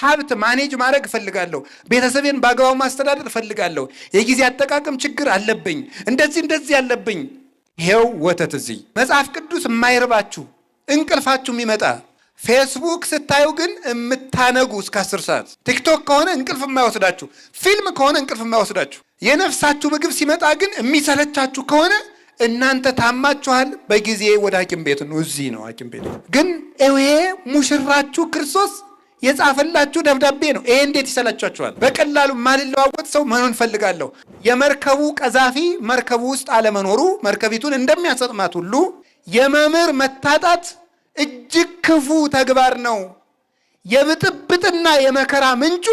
ሀብት ማኔጅ ማድረግ እፈልጋለሁ፣ ቤተሰቤን በአግባቡ ማስተዳደር እፈልጋለሁ፣ የጊዜ አጠቃቀም ችግር አለብኝ፣ እንደዚህ ያለብኝ። ይሄው ወተት እዚህ መጽሐፍ ቅዱስ የማይርባችሁ እንቅልፋችሁ የሚመጣ ፌስቡክ ስታዩ ግን የምታነጉ እስከ 10 ሰዓት፣ ቲክቶክ ከሆነ እንቅልፍ የማይወስዳችሁ፣ ፊልም ከሆነ እንቅልፍ የማይወስዳችሁ፣ የነፍሳችሁ ምግብ ሲመጣ ግን የሚሰለቻችሁ ከሆነ እናንተ ታማችኋል። በጊዜ ወደ ሐኪም ቤት ነው። እዚህ ነው ሐኪም ቤት። ግን ይሄ ሙሽራችሁ ክርስቶስ የጻፈላችሁ ደብዳቤ ነው። ይሄ እንዴት ይሰለቻችኋል? በቀላሉ ማልለዋወጥ ሰው መሆን ፈልጋለሁ። የመርከቡ ቀዛፊ መርከቡ ውስጥ አለመኖሩ መርከቢቱን እንደሚያሰጥማት ሁሉ የመምህር መታጣት እጅግ ክፉ ተግባር ነው። የብጥብጥና የመከራ ምንጩ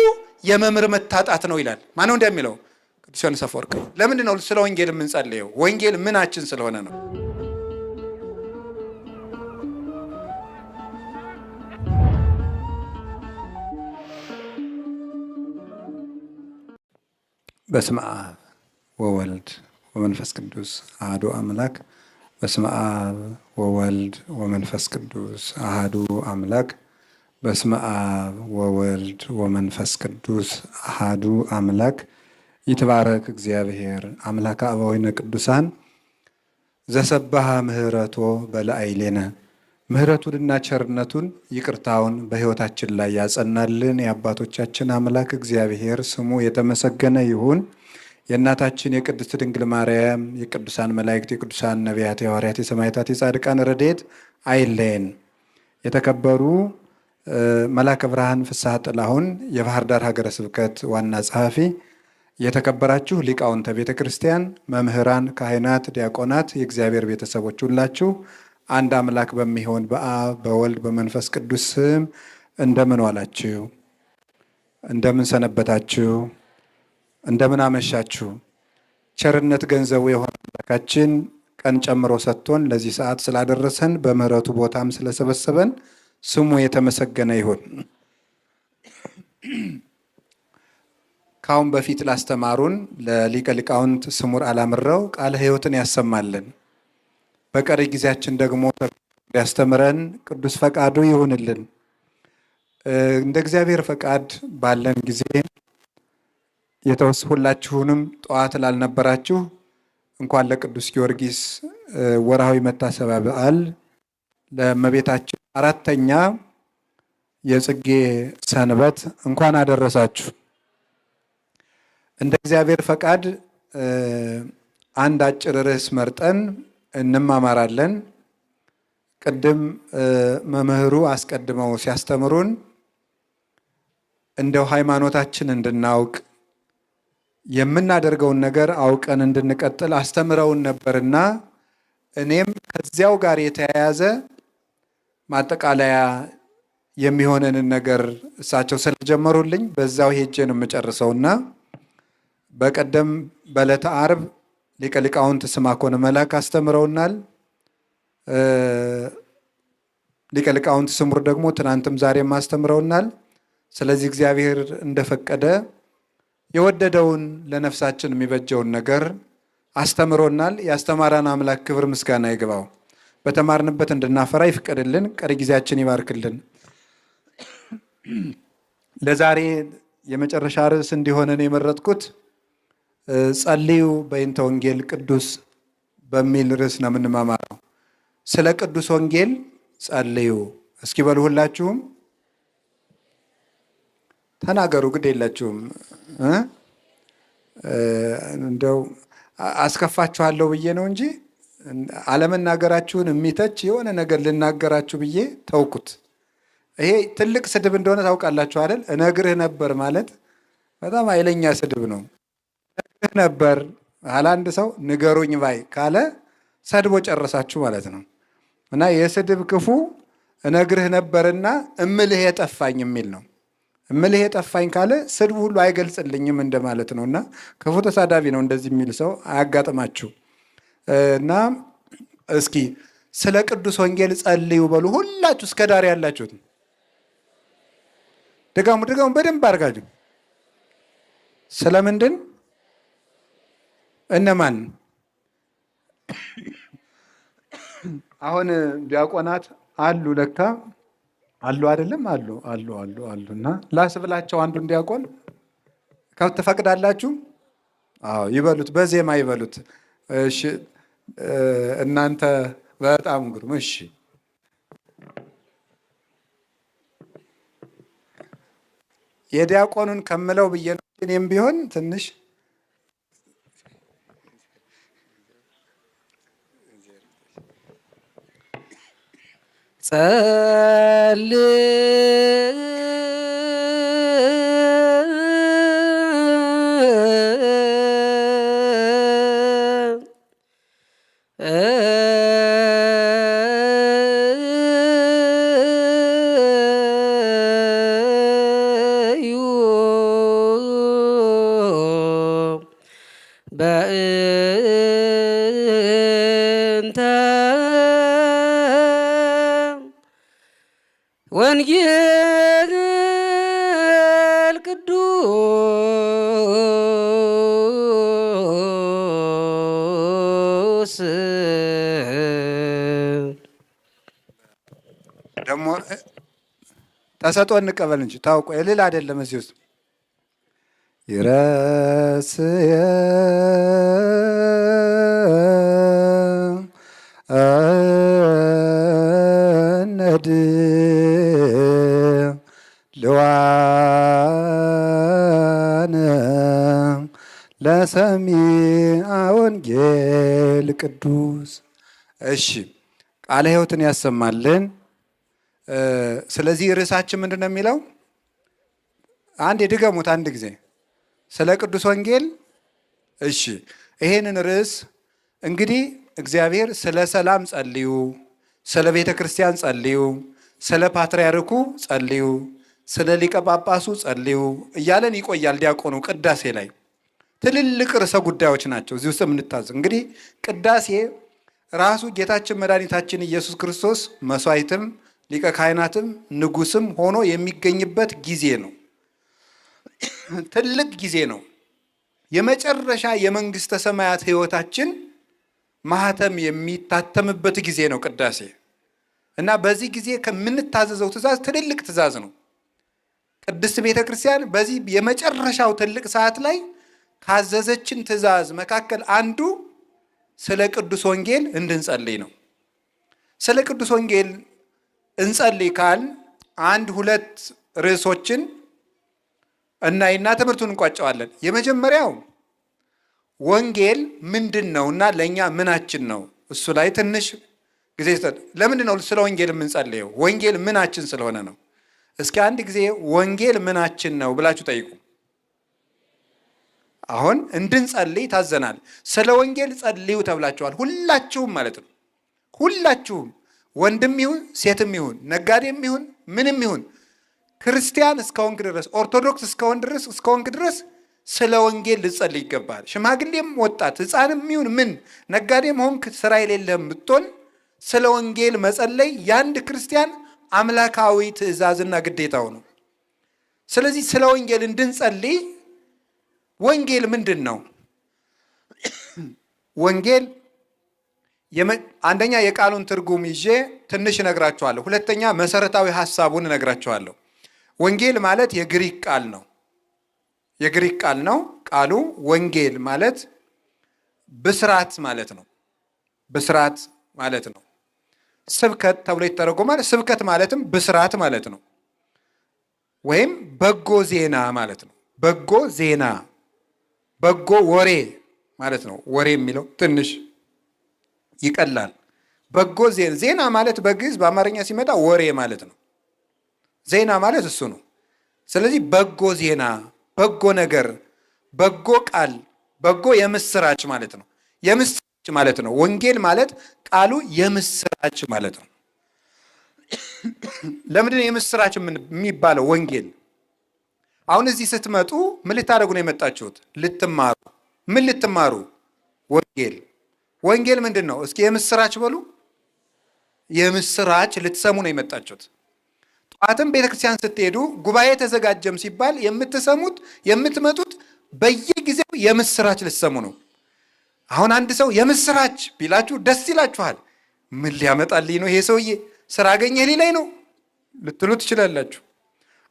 የመምህር መታጣት ነው ይላል። ማነው እንደሚለው? ቅዱስ ዮሐንስ አፈወርቅ። ለምንድን ነው ስለ ወንጌል የምንጸልየው? ወንጌል ምናችን ስለሆነ ነው። በስመ አብ ወወልድ ወመንፈስ ቅዱስ አሐዱ አምላክ። በስመ አብ ወወልድ ወመንፈስ ቅዱስ አሐዱ አምላክ። በስመ አብ ወወልድ ወመንፈስ ቅዱስ አሐዱ አምላክ። ይትባረክ እግዚአብሔር አምላከ አበዊነ ቅዱሳን ዘሰባሃ ምህረቶ በላዕሌነ። ምህረቱንና ቸርነቱን ይቅርታውን በሕይወታችን ላይ ያጸናልን የአባቶቻችን አምላክ እግዚአብሔር ስሙ የተመሰገነ ይሁን። የእናታችን የቅድስት ድንግል ማርያም የቅዱሳን መላእክት የቅዱሳን ነቢያት የሐዋርያት የሰማዕታት የጻድቃን ረድኤት አይለየን። የተከበሩ መላከ ብርሃን ፍስሐ ጥላሁን የባህር ዳር ሀገረ ስብከት ዋና ጸሐፊ፣ የተከበራችሁ ሊቃውንተ ቤተ ክርስቲያን፣ መምህራን፣ ካህናት፣ ዲያቆናት፣ የእግዚአብሔር ቤተሰቦች ሁላችሁ አንድ አምላክ በሚሆን በአብ በወልድ በመንፈስ ቅዱስ ስም እንደምን ዋላችሁ? እንደምን ሰነበታችሁ? እንደምን አመሻችሁ? ቸርነት ገንዘቡ የሆነ አምላካችን ቀን ጨምሮ ሰጥቶን ለዚህ ሰዓት ስላደረሰን በምህረቱ ቦታም ስለሰበሰበን ስሙ የተመሰገነ ይሁን። ካሁን በፊት ላስተማሩን ለሊቀ ሊቃውንት ስሙር አላምረው ቃለ ሕይወትን ያሰማልን። በቀሪ ጊዜያችን ደግሞ ሊያስተምረን ቅዱስ ፈቃዱ ይሁንልን። እንደ እግዚአብሔር ፈቃድ ባለን ጊዜ ሁላችሁንም ጠዋት ላልነበራችሁ እንኳን ለቅዱስ ጊዮርጊስ ወርሃዊ መታሰቢያ በዓል ለእመቤታችን 4ኛ የጽጌ ሰንበት እንኳን አደረሳችሁ። እንደ እግዚአብሔር ፈቃድ አንድ አጭር ርዕስ መርጠን እንማማራለን። ቅድም መምህሩ አስቀድመው ሲያስተምሩን እንደው ሃይማኖታችን እንድናውቅ የምናደርገውን ነገር አውቀን እንድንቀጥል አስተምረውን ነበርና እኔም ከዚያው ጋር የተያያዘ ማጠቃለያ የሚሆነንን ነገር እሳቸው ስለጀመሩልኝ በዛው ሄጄን የምጨርሰውና በቀደም በዕለተ ዓርብ ሊቀ ሊቃውንት ስምዐኮነ መላክ አስተምረውናል። ሊቀ ሊቃውንት ስሙር ደግሞ ትናንትም ዛሬም አስተምረውናል። ስለዚህ እግዚአብሔር እንደፈቀደ የወደደውን ለነፍሳችን የሚበጀውን ነገር አስተምሮናል። ያስተማረን አምላክ ክብር ምስጋና ይግባው። በተማርንበት እንድናፈራ ይፍቀድልን። ቀሪ ጊዜያችን ይባርክልን። ለዛሬ የመጨረሻ ርዕስ እንዲሆነን የመረጥኩት ጸልዩ በእንተ ወንጌል ቅዱስ በሚል ርዕስ ነው የምንማማረው። ስለ ቅዱስ ወንጌል ጸልዩ። እስኪ በሉ ሁላችሁም ተናገሩ። ግድ የላችሁም። እንደው አስከፋችኋለሁ ብዬ ነው እንጂ አለመናገራችሁን የሚተች የሆነ ነገር ልናገራችሁ ብዬ ተውኩት። ይሄ ትልቅ ስድብ እንደሆነ ታውቃላችሁ አይደል? እነግርህ ነበር ማለት በጣም ኃይለኛ ስድብ ነው። እነግርህ ነበር አንድ ሰው ንገሩኝ ባይ ካለ ሰድቦ ጨረሳችሁ ማለት ነው። እና የስድብ ክፉ እነግርህ ነበርና እምልህ የጠፋኝ የሚል ነው። እምልህ የጠፋኝ ካለ ስድቡ ሁሉ አይገልጽልኝም እንደማለት ነው። እና ክፉ ተሳዳቢ ነው እንደዚህ የሚል ሰው አያጋጥማችሁ። እና እስኪ ስለ ቅዱስ ወንጌል ጸልዩ በሉ ሁላችሁ እስከ ዳር ያላችሁት ድጋሙ በደንብ አድርጋችሁ። ስለምንድን እነማን አሁን ዲያቆናት አሉ ለካ አሉ አይደለም? አሉ አሉ አሉ አሉ። እና ላስብላቸው አንዱ እንዲያቆን ከብት ትፈቅዳላችሁ? አዎ ይበሉት፣ በዜማ ይበሉት። እሺ እናንተ በጣም ግሩም። እሺ የዲያቆኑን ከምለው ብዬ ነው። እኔም ቢሆን ትንሽ በእንተ ወንጌል ቅዱስ ደግሞ ተሰጦ እንቀበል እንጂ ታውቆ እልል አይደለም እዚህ ውስጥ ይረስየ ነድ ልዋነ ለሰሚዐ ወንጌል ቅዱስ። እሺ ቃለ ሕይወትን ያሰማልን። ስለዚህ ርዕሳችን ምንድን ነው የሚለው? አንድ የድገሙት አንድ ጊዜ ስለ ቅዱስ ወንጌል። እሺ ይሄንን ርዕስ እንግዲህ እግዚአብሔር ስለ ሰላም ጸልዩ፣ ስለ ቤተ ክርስቲያን ጸልዩ፣ ስለ ፓትርያርኩ ጸልዩ፣ ስለ ሊቀ ጳጳሱ ጸልዩ እያለን ይቆያል። ዲያቆኑ ቅዳሴ ላይ ትልልቅ ርዕሰ ጉዳዮች ናቸው እዚህ ውስጥ የምንታዘ። እንግዲህ ቅዳሴ ራሱ ጌታችን መድኃኒታችን ኢየሱስ ክርስቶስ መስዋዕትም ሊቀ ካህናትም ንጉስም ሆኖ የሚገኝበት ጊዜ ነው። ትልቅ ጊዜ ነው። የመጨረሻ የመንግስተ ሰማያት ህይወታችን ማህተም የሚታተምበት ጊዜ ነው ቅዳሴ እና በዚህ ጊዜ ከምንታዘዘው ትእዛዝ ትልልቅ ትእዛዝ ነው። ቅድስት ቤተ ክርስቲያን በዚህ የመጨረሻው ትልቅ ሰዓት ላይ ካዘዘችን ትእዛዝ መካከል አንዱ ስለ ቅዱስ ወንጌል እንድንጸልይ ነው። ስለ ቅዱስ ወንጌል እንጸልይ ካል አንድ ሁለት ርዕሶችን እናይና ትምህርቱን እንቋጨዋለን። የመጀመሪያው ወንጌል ምንድን ነው እና ለእኛ ምናችን ነው? እሱ ላይ ትንሽ ጊዜ ይሰጥ። ለምንድን ነው ስለ ወንጌል የምንጸልየው? ወንጌል ምናችን ስለሆነ ነው። እስኪ አንድ ጊዜ ወንጌል ምናችን ነው ብላችሁ ጠይቁ። አሁን እንድንጸልይ ታዘናል። ስለ ወንጌል ጸልዩ ተብላችኋል። ሁላችሁም ማለት ነው። ሁላችሁም ወንድም ይሁን ሴትም ይሁን ነጋዴም ይሁን ምንም ይሁን ክርስቲያን እስከሆንክ ድረስ ኦርቶዶክስ እስከሆንክ ድረስ ስለ ወንጌል ልጸልይ ይገባል። ሽማግሌም ወጣት ሕፃንም ይሁን ምን ነጋዴም ሆንክ ስራ የሌለህም ብትሆን ስለ ወንጌል መጸለይ የአንድ ክርስቲያን አምላካዊ ትእዛዝና ግዴታው ነው። ስለዚህ ስለ ወንጌል እንድንጸልይ ወንጌል ምንድን ነው? ወንጌል አንደኛ የቃሉን ትርጉም ይዤ ትንሽ እነግራችኋለሁ። ሁለተኛ መሰረታዊ ሐሳቡን እነግራችኋለሁ። ወንጌል ማለት የግሪክ ቃል ነው። የግሪክ ቃል ነው። ቃሉ ወንጌል ማለት ብስራት ማለት ነው። ብስራት ማለት ነው። ስብከት ተብሎ ይተረጎማል። ስብከት ማለትም ብስራት ማለት ነው። ወይም በጎ ዜና ማለት ነው። በጎ ዜና፣ በጎ ወሬ ማለት ነው። ወሬ የሚለው ትንሽ ይቀላል። በጎ ዜና ማለት በግዕዝ በአማርኛ ሲመጣ ወሬ ማለት ነው። ዜና ማለት እሱ ነው። ስለዚህ በጎ ዜና፣ በጎ ነገር፣ በጎ ቃል፣ በጎ የምስራች ማለት ነው። የምስራች ማለት ነው። ወንጌል ማለት ቃሉ የምስራች ማለት ነው። ለምንድን ነው የምስራች የሚባለው? ወንጌል አሁን እዚህ ስትመጡ ምን ልታደርጉ ነው የመጣችሁት? ልትማሩ። ምን ልትማሩ? ወንጌል። ወንጌል ምንድን ነው? እስኪ የምስራች በሉ። የምስራች ልትሰሙ ነው የመጣችሁት። ጠዋትም ቤተክርስቲያን ስትሄዱ ጉባኤ ተዘጋጀም ሲባል የምትሰሙት የምትመጡት በየጊዜው የምስራች ልትሰሙ ነው። አሁን አንድ ሰው የምስራች ቢላችሁ ደስ ይላችኋል። ምን ሊያመጣልኝ ነው ይሄ ሰውዬ? ስራ አገኘ ሊለኝ ነው? ልትሉ ትችላላችሁ።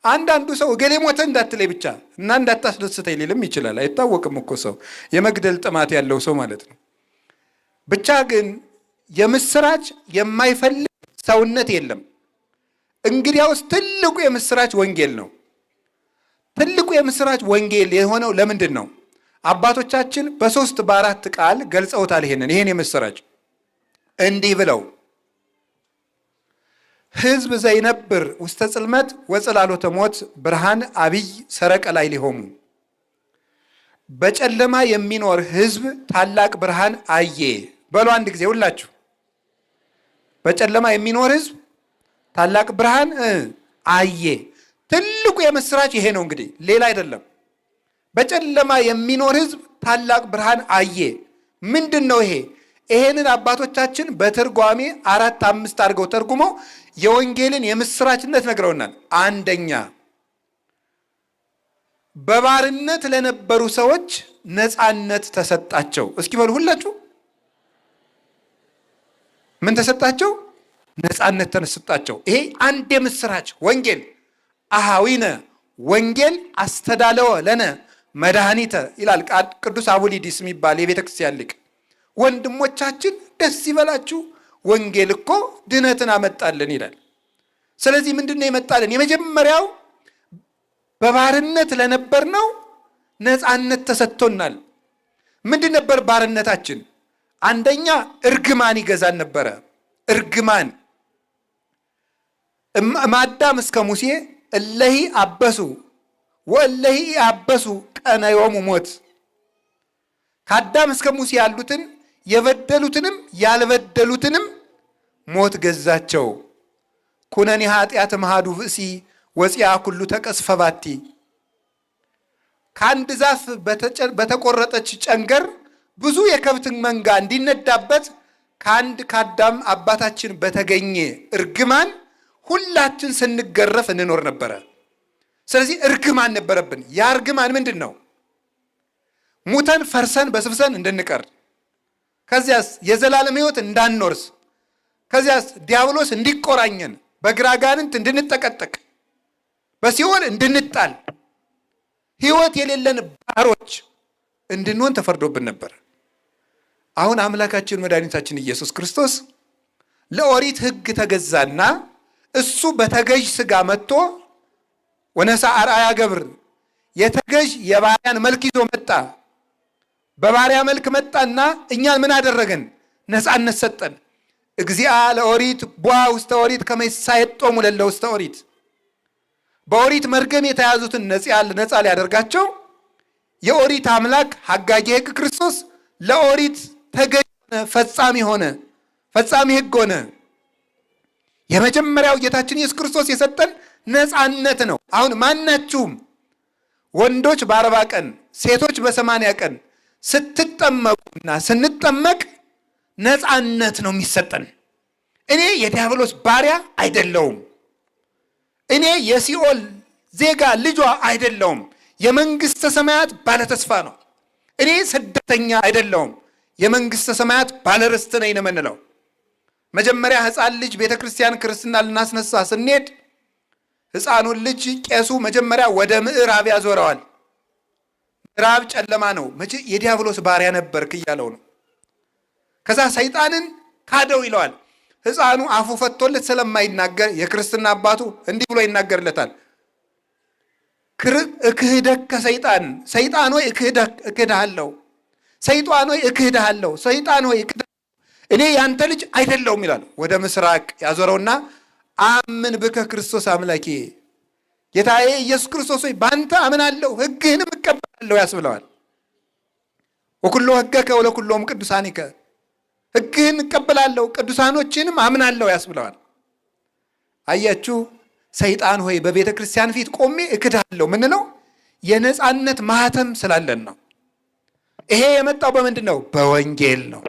አንዳንዱ ሰው እገሌ ሞተ እንዳትለይ ብቻ እና እንዳታስደስተኝ ሊልም ይችላል። አይታወቅም እኮ ሰው የመግደል ጥማት ያለው ሰው ማለት ነው። ብቻ ግን የምስራች የማይፈልግ ሰውነት የለም። እንግዲያውስ ትልቁ የምስራች ወንጌል ነው። ትልቁ የምስራች ወንጌል የሆነው ለምንድን ነው? አባቶቻችን በ3 በ4 ቃል ገልጸውታል። ይሄን የምስራች እንዲህ ብለው ሕዝብ ዘይነብር ውስተ ጽልመት ወጽላሎተ ሞት ብርሃን አብይ ሰረቀ ላዕሌሆሙ። በጨለማ የሚኖር ሕዝብ ታላቅ ብርሃን አየ። በሉ አንድ ጊዜ ሁላችሁ። በጨለማ የሚኖር ሕዝብ ታላቅ ብርሃን አየ። ትልቁ የምስራች ይሄ ነው። እንግዲህ ሌላ አይደለም። በጨለማ የሚኖር ሕዝብ ታላቅ ብርሃን አየ። ምንድን ነው ይሄ? ይሄንን አባቶቻችን በትርጓሜ 4 5 አድርገው ተርጉመው የወንጌልን የምስራችነት ነግረውናል። አንደኛ በባርነት ለነበሩ ሰዎች ነፃነት ተሰጣቸው። እስኪ በሉ ሁላችሁ፣ ምን ተሰጣቸው? ነፃነት ተሰጣቸው። ይሄ አንድ የምስራች ወንጌል። አሃዊነ ወንጌል አስተዳለወ ለነ መድኃኒተ ይላል ቅዱስ አቡሊዲስ የሚባል የቤተ ክርስቲያን ሊቅ። ወንድሞቻችን ደስ ይበላችሁ፣ ወንጌል እኮ ድነትን አመጣልን ይላል። ስለዚህ ምንድን ነው የመጣልን? የመጀመሪያው በባርነት ለነበርነው ነፃነት ተሰጥቶናል። ምንድን ነበር ባርነታችን? አንደኛ እርግማን ይገዛን ነበረ። እርግማን እማዳም እስከ ሙሴ እለሂ አበሱ ወእለሂ አበሱ ቀነዮሙ ሞት። ከአዳም እስከ ሙሴ ያሉትን የበደሉትንም ያልበደሉትንም ሞት ገዛቸው። ኩነኔ ኃጢአት መሃዱ ብእሲ ወፂያ ኩሉ ተቀስፈ ባቲ። ከአንድ ዛፍ በተቆረጠች ጨንገር ብዙ የከብት መንጋ እንዲነዳበት ከአንድ ከአዳም አባታችን በተገኘ እርግማን ሁላችን ስንገረፍ እንኖር ነበረ። ስለዚህ እርግማን ነበረብን። ያ እርግማን ምንድን ነው? ሙተን ፈርሰን በስብሰን እንድንቀር፣ ከዚያስ የዘላለም ሕይወት እንዳንኖርስ፣ ከዚያስ ዲያብሎስ እንዲቆራኘን፣ በግራ ጋንንት እንድንጠቀጠቅ፣ በሲኦል እንድንጣል፣ ሕይወት የሌለን ባሮች እንድንሆን ተፈርዶብን ነበር። አሁን አምላካችን መድኃኒታችን ኢየሱስ ክርስቶስ ለኦሪት ሕግ ተገዛና እሱ በተገዥ ሥጋ መጥቶ ወነሳ አርአያ ገብር የተገዥ የባሪያን መልክ ይዞ መጣ። በባሪያ መልክ መጣና እኛን ምን አደረገን? ነፃነት ሰጠን። እግዚአ ለኦሪት ቧ ውስተ ኦሪት ከመ ይሳየጦሙ ለእለ ውስተ ኦሪት። በኦሪት መርገም የተያዙትን ነፃ ሊያደርጋቸው የኦሪት አምላክ ሐጋጌ ሕግ ክርስቶስ ለኦሪት ተገዥ ሆነ፣ ፈጻሚ ሕግ ሆነ። የመጀመሪያው ጌታችን ኢየሱስ ክርስቶስ የሰጠን ነፃነት ነው። አሁን ማናችሁም ወንዶች በ40 ቀን ሴቶች በ80 ቀን ስትጠመቁና ስንጠመቅ ነፃነት ነው የሚሰጠን። እኔ የዲያብሎስ ባሪያ አይደለውም። እኔ የሲኦል ዜጋ ልጇ አይደለውም። የመንግሥተ ሰማያት ባለተስፋ ነው። እኔ ስደተኛ አይደለውም። የመንግሥተ ሰማያት ባለርስት ነኝ ነው የምንለው። መጀመሪያ ሕፃን ልጅ ቤተ ክርስቲያን ክርስትና ልናስነሳ ስንሄድ ሕፃኑን ልጅ ቄሱ መጀመሪያ ወደ ምዕራብ ያዞረዋል። ምዕራብ ጨለማ ነው። የዲያብሎስ ባሪያ ነበርክ እያለው ነው። ከዛ ሰይጣንን ካደው ይለዋል። ሕፃኑ አፉ ፈቶለት ስለማይናገር የክርስትና አባቱ እንዲህ ብሎ ይናገርለታል። እክህደከ ሰይጣን፣ ሰይጣን ሆይ እክህድሃለሁ፣ ሰይጣን ሆይ እክህድሃለሁ፣ ሰይጣን ሆይ እክህድሃለሁ፣ እኔ ያንተ ልጅ አይደለሁም ይላል። ወደ ምስራቅ ያዞረውና አምን ብከ ክርስቶስ አምላኬ፣ ጌታዬ ኢየሱስ ክርስቶስ ሆይ በአንተ አምናለሁ ሕግህንም እቀበላለሁ ያስብለዋል። ወኩሎ ሕገከ ወለኩሎም ቅዱሳኒከ፣ ሕግህን እቀበላለሁ ቅዱሳኖችንም አምናለሁ ያስብለዋል። አያችሁ፣ ሰይጣን ሆይ በቤተ ክርስቲያን ፊት ቆሜ እክድሃለሁ ምንለው የነፃነት ማህተም ስላለን ነው። ይሄ የመጣው በምንድን ነው? በወንጌል ነው።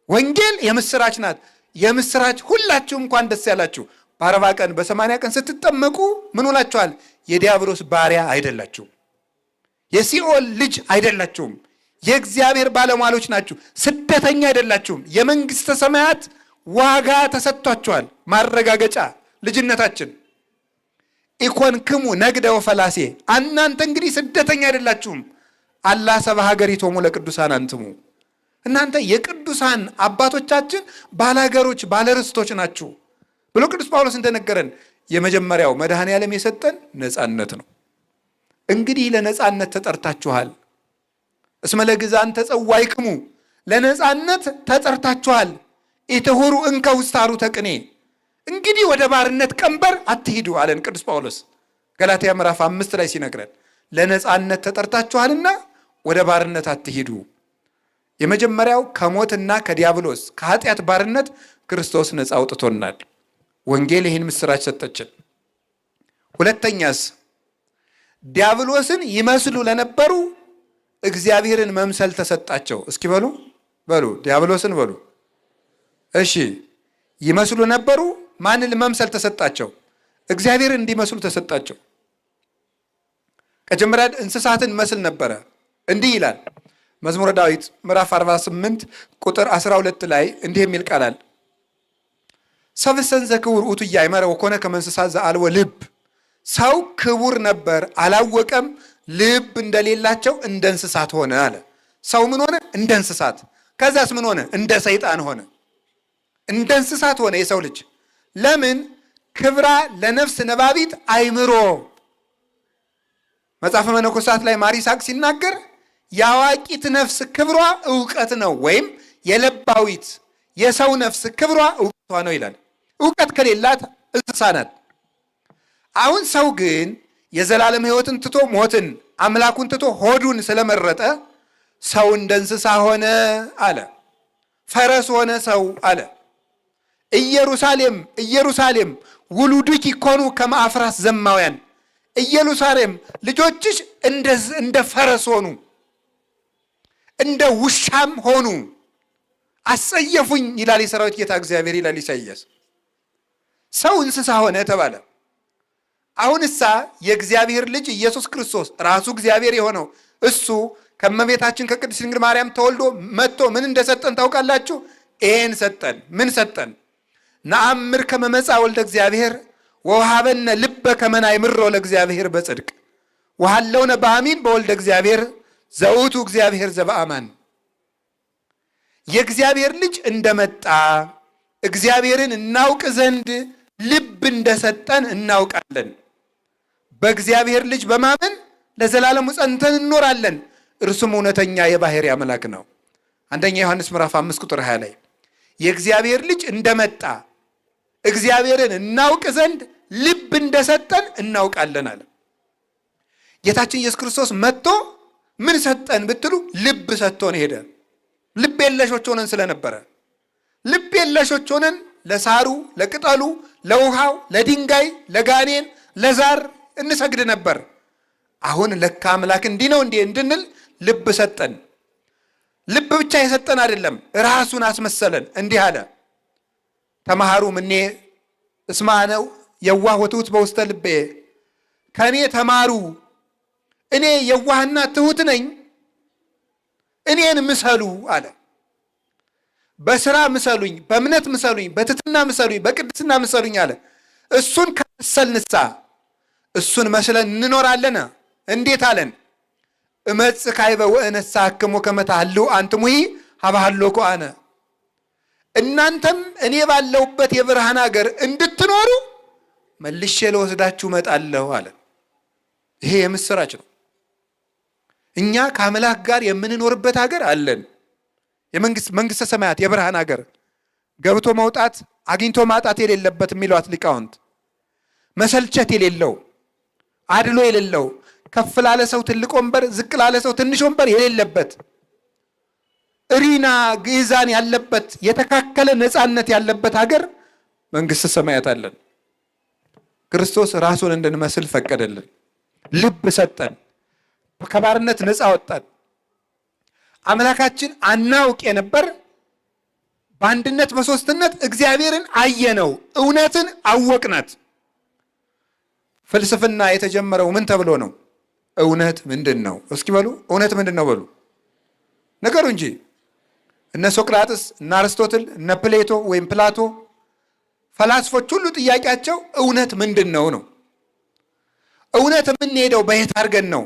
ወንጌል የምስራች ናት። የምስራች ሁላችሁም እንኳን ደስ ያላችሁ። በ40 ቀን በ80 ቀን ስትጠመቁ ምን ሆናችኋል? የዲያብሎስ ባሪያ አይደላችሁም። የሲኦል ልጅ አይደላችሁም። የእግዚአብሔር ባለሟሎች ናችሁ። ስደተኛ አይደላችሁም። የመንግሥተ ሰማያት ዋጋ ተሰጥቷችኋል። ማረጋገጫ ልጅነታችን። ኢኮንክሙ ነግደ ወፈላሴ፣ እናንተ እንግዲህ ስደተኛ አይደላችሁም። አላ ሰብአ ሀገሪቶሙ ለቅዱሳን አንትሙ፣ እናንተ የቅዱሳን አባቶቻችን ባላገሮች ባለርስቶች ናችሁ ብሎ ቅዱስ ጳውሎስ እንደነገረን የመጀመሪያው መድኃኔ ዓለም የሰጠን ነፃነት ነው። እንግዲህ ለነፃነት ተጠርታችኋል። እስመ ለግዛን ተጸዋይክሙ፣ ለነፃነት ተጠርታችኋል። ኢትሁሩ እንከ ውስተ ሐሩተ ቅኔ፣ እንግዲህ ወደ ባርነት ቀንበር አትሂዱ አለን ቅዱስ ጳውሎስ ገላትያ ምዕራፍ 5 ላይ ሲነግረን፣ ለነፃነት ተጠርታችኋልና ወደ ባርነት አትሂዱ። የመጀመሪያው ከሞትና ከዲያብሎስ ከኃጢአት ባርነት ክርስቶስ ነፃ አውጥቶናል። ወንጌል ይህን ምስራች ሰጠችን። ሁለተኛስ ዲያብሎስን ይመስሉ ለነበሩ እግዚአብሔርን መምሰል ተሰጣቸው። እስኪ በሉ ዲያብሎስን በሉ። እሺ ይመስሉ ነበሩ። ማንን መምሰል ተሰጣቸው? እግዚአብሔርን እንዲመስሉ ተሰጣቸው። ከመጀመሪያ እንስሳትን መስል ነበረ። እንዲህ ይላል መዝሙረ ዳዊት ምዕራፍ 48 ቁጥር 12 ላይ እንዲህ የሚል ቃል አለ። ሰብእሰን ዘክቡር ውእቱ ኢያእመረ ወኮነ ከመ እንስሳ ዘአልቦ ልብ፣ ሰው ክቡር ነበር አላወቀም፣ ልብ እንደሌላቸው እንደ እንስሳት ሆነ አለ። ሰው ምን ሆነ? እንደ እንስሳት። ከዛስ ምን ሆነ? እንደ ሰይጣን ሆነ። እንደ እንስሳት ሆነ የሰው ልጅ። ለምን? ክብራ ለነፍስ ነባቢት አይምሮ። መጽሐፈ መነኮሳት ላይ ማር ይስሐቅ ሲናገር የአዋቂት ነፍስ ክብሯ እውቀት ነው፣ ወይም የለባዊት የሰው ነፍስ ክብሯ እውቀቷ ነው ይላል። እውቀት ከሌላት እንስሳ ናት። አሁን ሰው ግን የዘላለም ሕይወትን ትቶ ሞትን፣ አምላኩን ትቶ ሆዱን ስለመረጠ ሰው እንደ እንስሳ ሆነ አለ። ፈረስ ሆነ ሰው አለ። ኢየሩሳሌም ኢየሩሳሌም ውሉድኪ ኮኑ ከመ አፍራስ ዘማውያን፣ ኢየሩሳሌም ልጆችሽ እንደ ፈረስ ሆኑ፣ እንደ ውሻም ሆኑ፣ አስጸየፉኝ ይላል የሰራዊት ጌታ እግዚአብሔር ይላል ኢሳይያስ። ሰው እንስሳ ሆነ ተባለ። አሁንሳ የእግዚአብሔር ልጅ ኢየሱስ ክርስቶስ ራሱ እግዚአብሔር የሆነው እሱ ከእመቤታችን ከቅድስት ድንግል ማርያም ተወልዶ መጥቶ ምን እንደሰጠን ታውቃላችሁ? ይሄን ሰጠን። ምን ሰጠን? ነአምር ከመ መጽአ ወልደ እግዚአብሔር ወወሀበነ ልበ ከመ ናእምሮ ለእግዚአብሔር በጽድቅ ወሀለውነ በአሚን በወልደ እግዚአብሔር ዘውቱ እግዚአብሔር ዘበአማን። የእግዚአብሔር ልጅ እንደመጣ እግዚአብሔርን እናውቅ ዘንድ ልብ እንደሰጠን እናውቃለን። በእግዚአብሔር ልጅ በማመን ለዘላለሙ ጸንተን እንኖራለን። እርሱም እውነተኛ የባሕርይ አምላክ ነው። አንደኛ ዮሐንስ ምዕራፍ 5 ቁጥር 20 ላይ የእግዚአብሔር ልጅ እንደመጣ እግዚአብሔርን እናውቅ ዘንድ ልብ እንደሰጠን እናውቃለን አለ። ጌታችን ኢየሱስ ክርስቶስ መጥቶ ምን ሰጠን ብትሉ ልብ ሰጥቶን ሄደ። ልብ የለሾች ሆነን ስለነበረ ልብ የለሾች ሆነን ለሳሩ፣ ለቅጠሉ፣ ለውሃው፣ ለድንጋይ፣ ለጋኔን፣ ለዛር እንሰግድ ነበር። አሁን ለካ አምላክ እንዲህ ነው እንዴ እንድንል ልብ ሰጠን። ልብ ብቻ የሰጠን አይደለም፣ ራሱን አስመሰለን። እንዲህ አለ፣ ተማሃሩ እምኔ እስመ አነ የዋህ ወትሑት በውስተ ልቤ፣ ከእኔ ተማሩ እኔ የዋህና ትሑት ነኝ፣ እኔን ምሰሉ አለ። በስራ ምሰሉኝ፣ በእምነት ምሰሉኝ፣ በትሕትና ምሰሉኝ፣ በቅድስና ምሰሉኝ አለ። እሱን ከመሰልንሳ እሱን መስለን እንኖራለን። እንዴት አለን? እመጽእ ካዕበ ወእነሣእክሙ ከመ ታህልው አንትሙሂ ሀበ ሀሎኩ አነ፣ እናንተም እኔ ባለሁበት የብርሃን ሀገር እንድትኖሩ መልሼ ለወስዳችሁ እመጣለሁ አለ። ይሄ የምስራች ነው። እኛ ከአምላክ ጋር የምንኖርበት ሀገር አለን። መንግሥተ ሰማያት የብርሃን ሀገር፣ ገብቶ መውጣት አግኝቶ ማጣት የሌለበት የሚሏት ሊቃውንት፣ መሰልቸት የሌለው አድሎ የሌለው፣ ከፍ ላለ ሰው ትልቅ ወንበር፣ ዝቅ ላለ ሰው ትንሽ ወንበር የሌለበት፣ እሪና ግዕዛን ያለበት፣ የተካከለ ነፃነት ያለበት ሀገር መንግሥተ ሰማያት አለን። ክርስቶስ ራሱን እንድንመስል ፈቀደልን። ልብ ሰጠን። ከባርነት ነፃ ወጣን። አምላካችን አናውቅ የነበር በአንድነት በሦስትነት እግዚአብሔርን አየነው፣ እውነትን አወቅናት። ፍልስፍና የተጀመረው ምን ተብሎ ነው? እውነት ምንድን ነው? እስኪ በሉ እውነት ምንድን ነው በሉ፣ ነገሩ እንጂ። እነ ሶቅራጥስ፣ እነ አርስቶትል፣ እነ ፕሌቶ ወይም ፕላቶ ፈላስፎች ሁሉ ጥያቄያቸው እውነት ምንድን ነው ነው። እውነት የምንሄደው በየት አድርገን ነው?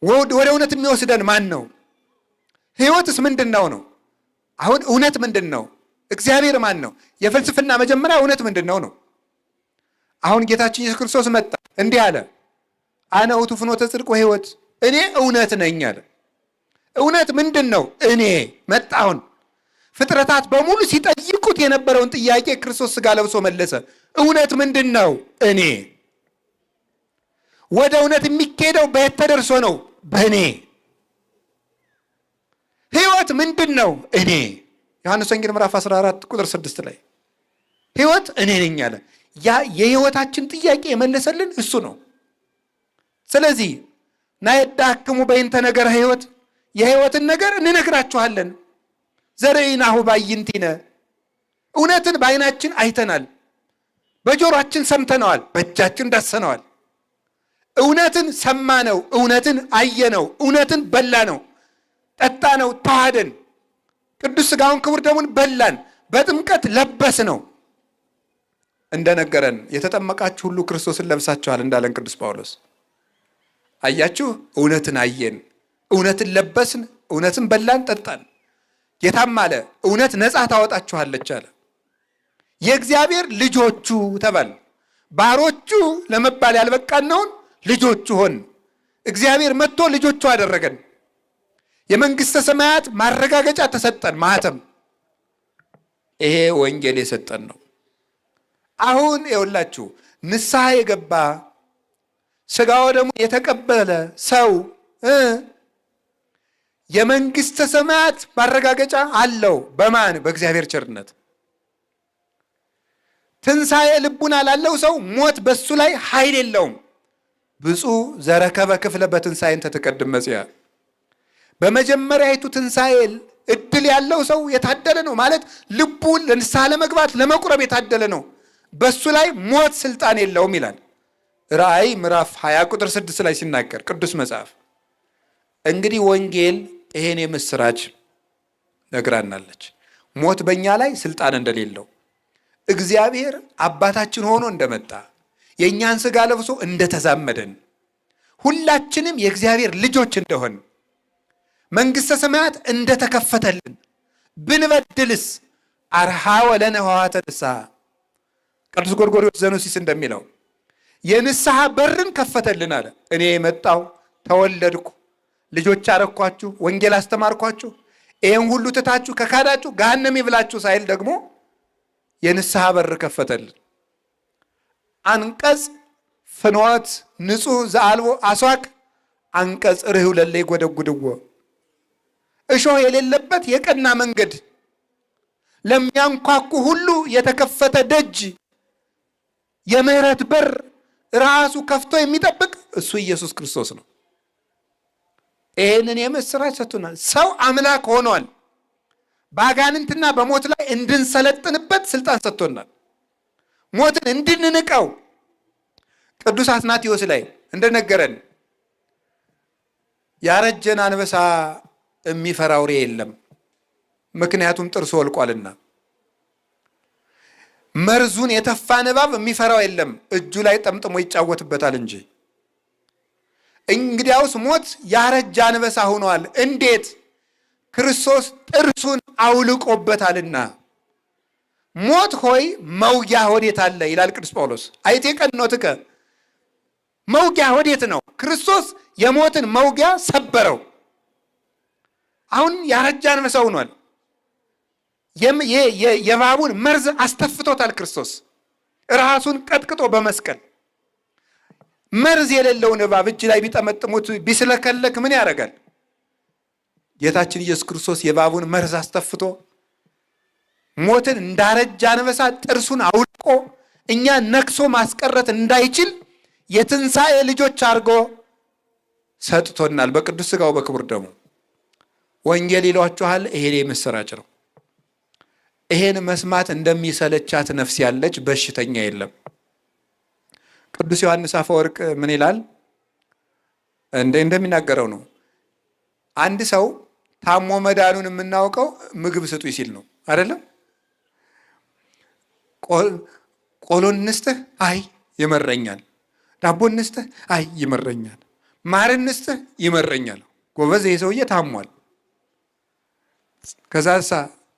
ወደ እውነት የሚወስደን ማን ነው? ህይወትስ ምንድን ነው ነው? አሁን እውነት ምንድን ነው? እግዚአብሔር ማን ነው? የፍልስፍና መጀመሪያ እውነት ምንድን ነው ነው። አሁን ጌታችን ኢየሱስ ክርስቶስ መጣ፣ እንዲህ አለ፣ አነ ውእቱ ፍኖተ ጽድቅ ወሕይወት፣ እኔ እውነት ነኝ አለ። እውነት ምንድን ነው? እኔ መጣሁን። ፍጥረታት በሙሉ ሲጠይቁት የነበረውን ጥያቄ ክርስቶስ ሥጋ ለብሶ መለሰ። እውነት ምንድን ነው? እኔ። ወደ እውነት የሚካሄደው በየት ተደርሶ ነው? በእኔ። ህይወት ምንድን ነው? እኔ። ዮሐንስ ወንጌል ምዕራፍ 14 ቁጥር 6 ላይ ህይወት እኔ ነኝ አለ። ያ የህይወታችን ጥያቄ የመለሰልን እሱ ነው። ስለዚህ ናየዳክሙ በይንተ ነገረ ህይወት፣ የህይወትን ነገር እንነግራችኋለን። ዘርኢናሁ በአዕይንቲነ፣ እውነትን በዓይናችን አይተናል፣ በጆሮአችን ሰምተነዋል፣ በእጃችን ዳሰነዋል። እውነትን ሰማነው፣ እውነትን አየነው፣ እውነትን በላነው፣ ጠጣነው፣ ተዋህደን፣ ቅዱስ ሥጋውን ክቡር ደሙን በላን፣ በጥምቀት ለበስ ነው። እንደነገረን የተጠመቃችሁ ሁሉ ክርስቶስን ለብሳችኋል እንዳለን ቅዱስ ጳውሎስ። አያችሁ፣ እውነትን አየን፣ እውነትን ለበስን፣ እውነትን በላን፣ ጠጣን። ጌታም አለ እውነት ነፃ ታወጣችኋለች አለ። የእግዚአብሔር ልጆቹ ተባል። ባሮቹ ለመባል ያልበቃነውን ልጆቹ ሆን። እግዚአብሔር መጥቶ ልጆቹ አደረገን። የመንግሥተ ሰማያት ማረጋገጫ ተሰጠን፣ ማህተም። ይሄ ወንጌል የሰጠን ነው። አሁን የውላችሁ ንስሐ የገባ ሥጋ ወደሙን የተቀበለ ሰው የመንግሥተ ሰማያት ማረጋገጫ አለው። በማን? በእግዚአብሔር ቸርነት። ትንሣኤ ልቡና ላለው ሰው ሞት በሱ ላይ ኃይል የለውም። ብፁዕ ዘረከበ ክፍለ በትንሣኤ እንተ ትቀድም መጽያ። በመጀመሪያይቱ ትንሣኤ እድል ያለው ሰው የታደለ ነው። ማለት ልቡን ለንስሐ ለመግባት ለመቁረብ የታደለ ነው። በሱ ላይ ሞት ስልጣን የለውም ይላል ራእይ ምዕራፍ 20 ቁጥር 6 ላይ ሲናገር ቅዱስ መጽሐፍ። እንግዲህ ወንጌል ይሄን የምስራች ነግራናለች። ሞት በእኛ ላይ ስልጣን እንደሌለው፣ እግዚአብሔር አባታችን ሆኖ እንደመጣ፣ የእኛን ሥጋ ለብሶ እንደተዛመደን፣ ሁላችንም የእግዚአብሔር ልጆች እንደሆን፣ መንግሥተ ሰማያት እንደተከፈተልን፣ ብንበድልስ አርሃ ወለነ ኆኃተ ንስሐ። ቅዱስ ጎርጎርዮስ ዘኑሲስ እንደሚለው የንስሐ በርን ከፈተልን አለ። እኔ የመጣው ተወለድኩ፣ ልጆች አረኳችሁ፣ ወንጌል አስተማርኳችሁ፣ ይህን ሁሉ ትታችሁ ከካዳችሁ ገሃነም ይብላችሁ ሳይል ደግሞ የንስሐ በር ከፈተልን። አንቀጽ ፍኖት ንጹሕ ዘአልቦ አስዋክ፣ አንቀጽ ርኅው ለለ ይጐደጕድዎ። እሾህ የሌለበት የቀና መንገድ፣ ለሚያንኳኩ ሁሉ የተከፈተ ደጅ፣ የምህረት በር ራሱ ከፍቶ የሚጠብቅ እሱ ኢየሱስ ክርስቶስ ነው። ይህንን የምስራች ሰጥቶናል። ሰው አምላክ ሆኗል። በአጋንንትና በሞት ላይ እንድንሰለጥንበት ስልጣን ሰጥቶናል። ሞትን እንድንንቀው ቅዱስ አትናቴዎስ ላይ እንደነገረን ያረጀን አንበሳ የሚፈራ አውሬ የለም፣ ምክንያቱም ጥርሱ ወልቋልና። መርዙን የተፋ እባብ የሚፈራው የለም፣ እጁ ላይ ጠምጥሞ ይጫወትበታል እንጂ። እንግዲያውስ ሞት ያረጀ አንበሳ ሆኗል። እንዴት? ክርስቶስ ጥርሱን አውልቆበታልና። ሞት ሆይ መውጊያ ወዴት አለ ይላል ቅዱስ ጳውሎስ። አይቴ ቀኖትከ፣ መውጊያ ወዴት ነው? ክርስቶስ የሞትን መውጊያ ሰበረው። አሁን ያረጀ አንበሳ ሆኗል። የእባቡን መርዝ አስተፍቶታል ክርስቶስ ራሱን ቀጥቅጦ በመስቀል። መርዝ የሌለውን እባብ እጅ ላይ ቢጠመጥሙት ቢስለከለክ ምን ያደርጋል? ጌታችን ኢየሱስ ክርስቶስ የእባቡን መርዝ አስተፍቶ ሞትን እንዳረጀ አንበሳ ጥርሱን አውልቆ እኛ ነክሶ ማስቀረት እንዳይችል የትንሣኤ ልጆች አድርጎ ሰጥቶናል በቅዱስ ሥጋው በክቡር ደሙ። ወንጌል ይሏችኋል። ይሄ ምስራች ነው። ይሄን መስማት እንደሚሰለቻት ነፍስ ያለች በሽተኛ የለም። ቅዱስ ዮሐንስ አፈወርቅ ምን ይላል? እንደሚናገረው ነው። አንድ ሰው ታሞ መዳኑን የምናውቀው ምግብ ስጡኝ ሲል ነው አይደለም? ቆሎን እንስጥህ? አይ ይመረኛል። ዳቦ እንስጥህ? አይ ይመረኛል። ማር እንስጥህ? ይመረኛል። ጎበዝ፣ ይሄ ሰውዬ ታሟል። ከዛሳ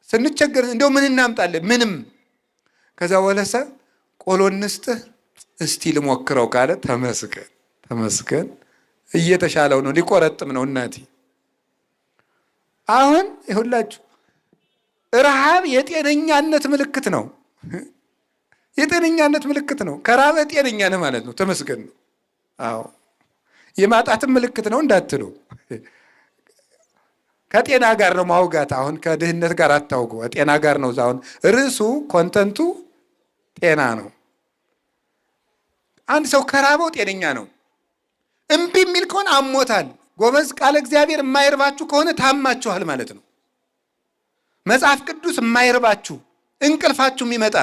ስንቸገር እንደው ምን እናምጣለን? ምንም። ከዛ ወለሰ ቆሎን እንስጥህ? እስቲ ልሞክረው ካለ ተመስገን ተመስገን፣ እየተሻለው ነው፣ ሊቆረጥም ነው። እናቴ አሁን ይሁላችሁ፣ ረሃብ የጤነኛነት ምልክት ነው። የጤነኛነት ምልክት ነው። ከራበ ጤነኛ ነህ ማለት ነው። ተመስገን ነው። አዎ የማጣትም ምልክት ነው እንዳትሉ። ከጤና ጋር ነው ማውጋት። አሁን ከድህነት ጋር አታውጉ፣ ጤና ጋር ነው። አሁን ርዕሱ ኮንተንቱ ጤና ነው። አንድ ሰው ከራበው ጤነኛ ነው። እምቢ የሚል ከሆነ አሞታል። ጎበዝ፣ ቃለ እግዚአብሔር የማይርባችሁ ከሆነ ታማችኋል ማለት ነው። መጽሐፍ ቅዱስ የማይርባችሁ እንቅልፋችሁ የሚመጣ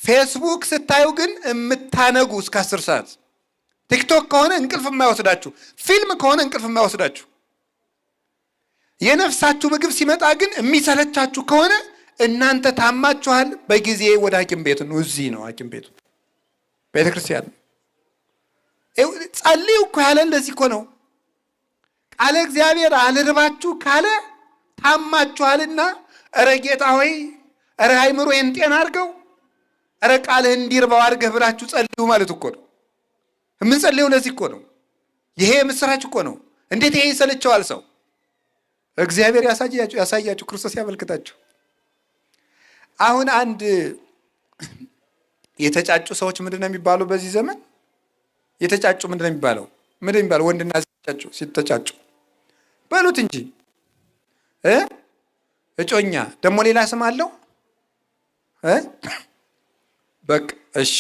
ፌስቡክ ስታዩ ግን የምታነጉ እስከ 10 ሰዓት፣ ቲክቶክ ከሆነ እንቅልፍ የማይወስዳችሁ፣ ፊልም ከሆነ እንቅልፍ የማይወስዳችሁ፣ የነፍሳችሁ ምግብ ሲመጣ ግን የሚሰለቻችሁ ከሆነ እናንተ ታማችኋል። በጊዜ ወደ ሐኪም ቤት ነው። እዚህ ነው ሐኪም ቤቱ፣ ቤተ ክርስቲያን። ጸልዩ እኮ ያለ እንደዚህ እኮ ነው። ቃለ እግዚአብሔር አልርባችሁ ካለ ታማችኋልና፣ እረ ጌታ ሆይ፣ እረ አይምሮዬን ጤና አድርገው፣ እረ ቃልህ እንዲርባው አድርገህ ብላችሁ ጸልዩ ማለት እኮ ነው። የምንጸልየው ለዚህ እኮ ነው። ይሄ ምስራች እኮ ነው። እንዴት ይሄ ይሰለቸዋል ሰው? እግዚአብሔር ያሳያችሁ፣ ክርስቶስ ያመልክታችሁ። አሁን አንድ የተጫጩ ሰዎች ምንድን ነው የሚባሉ? በዚህ ዘመን የተጫጩ ምንድን ነው የሚባለው? ወንድና ሲተጫጩ በሉት እንጂ እጮኛ ደግሞ ሌላ ስም አለው። በቃ እሺ።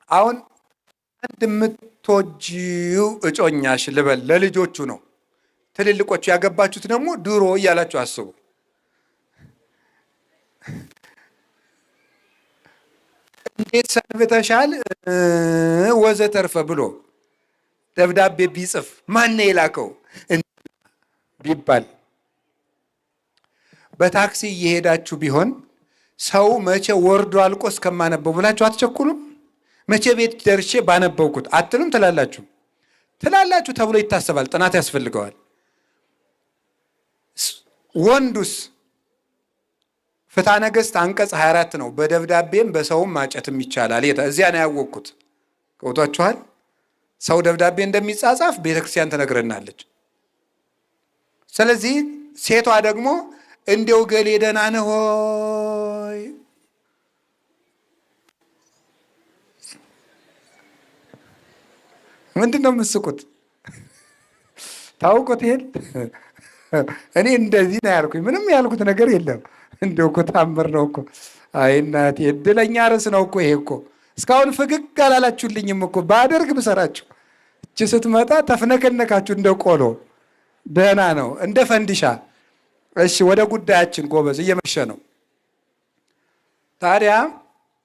አሁን አንድ የምትወጂው እጮኛሽ ልበል፣ ለልጆቹ ነው። ትልልቆቹ ያገባችሁት ደግሞ ድሮ እያላችሁ አስቡ። እንዴት ሰንብተሻል ወዘተርፈ ብሎ ደብዳቤ ቢጽፍ ማን የላከው ቢባል፣ በታክሲ እየሄዳችሁ ቢሆን ሰው መቼ ወርዶ አልቆ እስከማነበው ብላችሁ አትቸኩሉም? መቼ ቤት ደርሼ ባነበብኩት አትሉም? ትላላችሁ ተብሎ ይታሰባል። ጥናት ያስፈልገዋል። ወንዱስ ፍትሐ ነገሥት አንቀጽ 24 ነው። በደብዳቤም በሰውም ማጨትም ይቻላል። እዚያ ነው ያወቅኩት። ከውቷችኋል። ሰው ደብዳቤ እንደሚጻጻፍ ቤተክርስቲያን ትነግረናለች። ስለዚህ ሴቷ ደግሞ እንዲያው ገሌ ደህና ነህ ሆይ፣ ምንድን ነው የምትስቁት? ታውቁት ይሄን? እኔ እንደዚህ ነው ያልኩኝ። ምንም ያልኩት ነገር የለም። እንደው እኮ ታምር ነው እኮ። አይ እናቴ፣ እድለኛ ርዕስ ነው እኮ ይሄ እኮ። እስካሁን ፍግግ አላላችሁልኝም እኮ። ባደርግ ብሰራችሁ እቺ ስትመጣ ተፍነከነካችሁ እንደ ቆሎ። ደህና ነው እንደ ፈንዲሻ። እሺ ወደ ጉዳያችን ጎበዝ፣ እየመሸ ነው። ታዲያ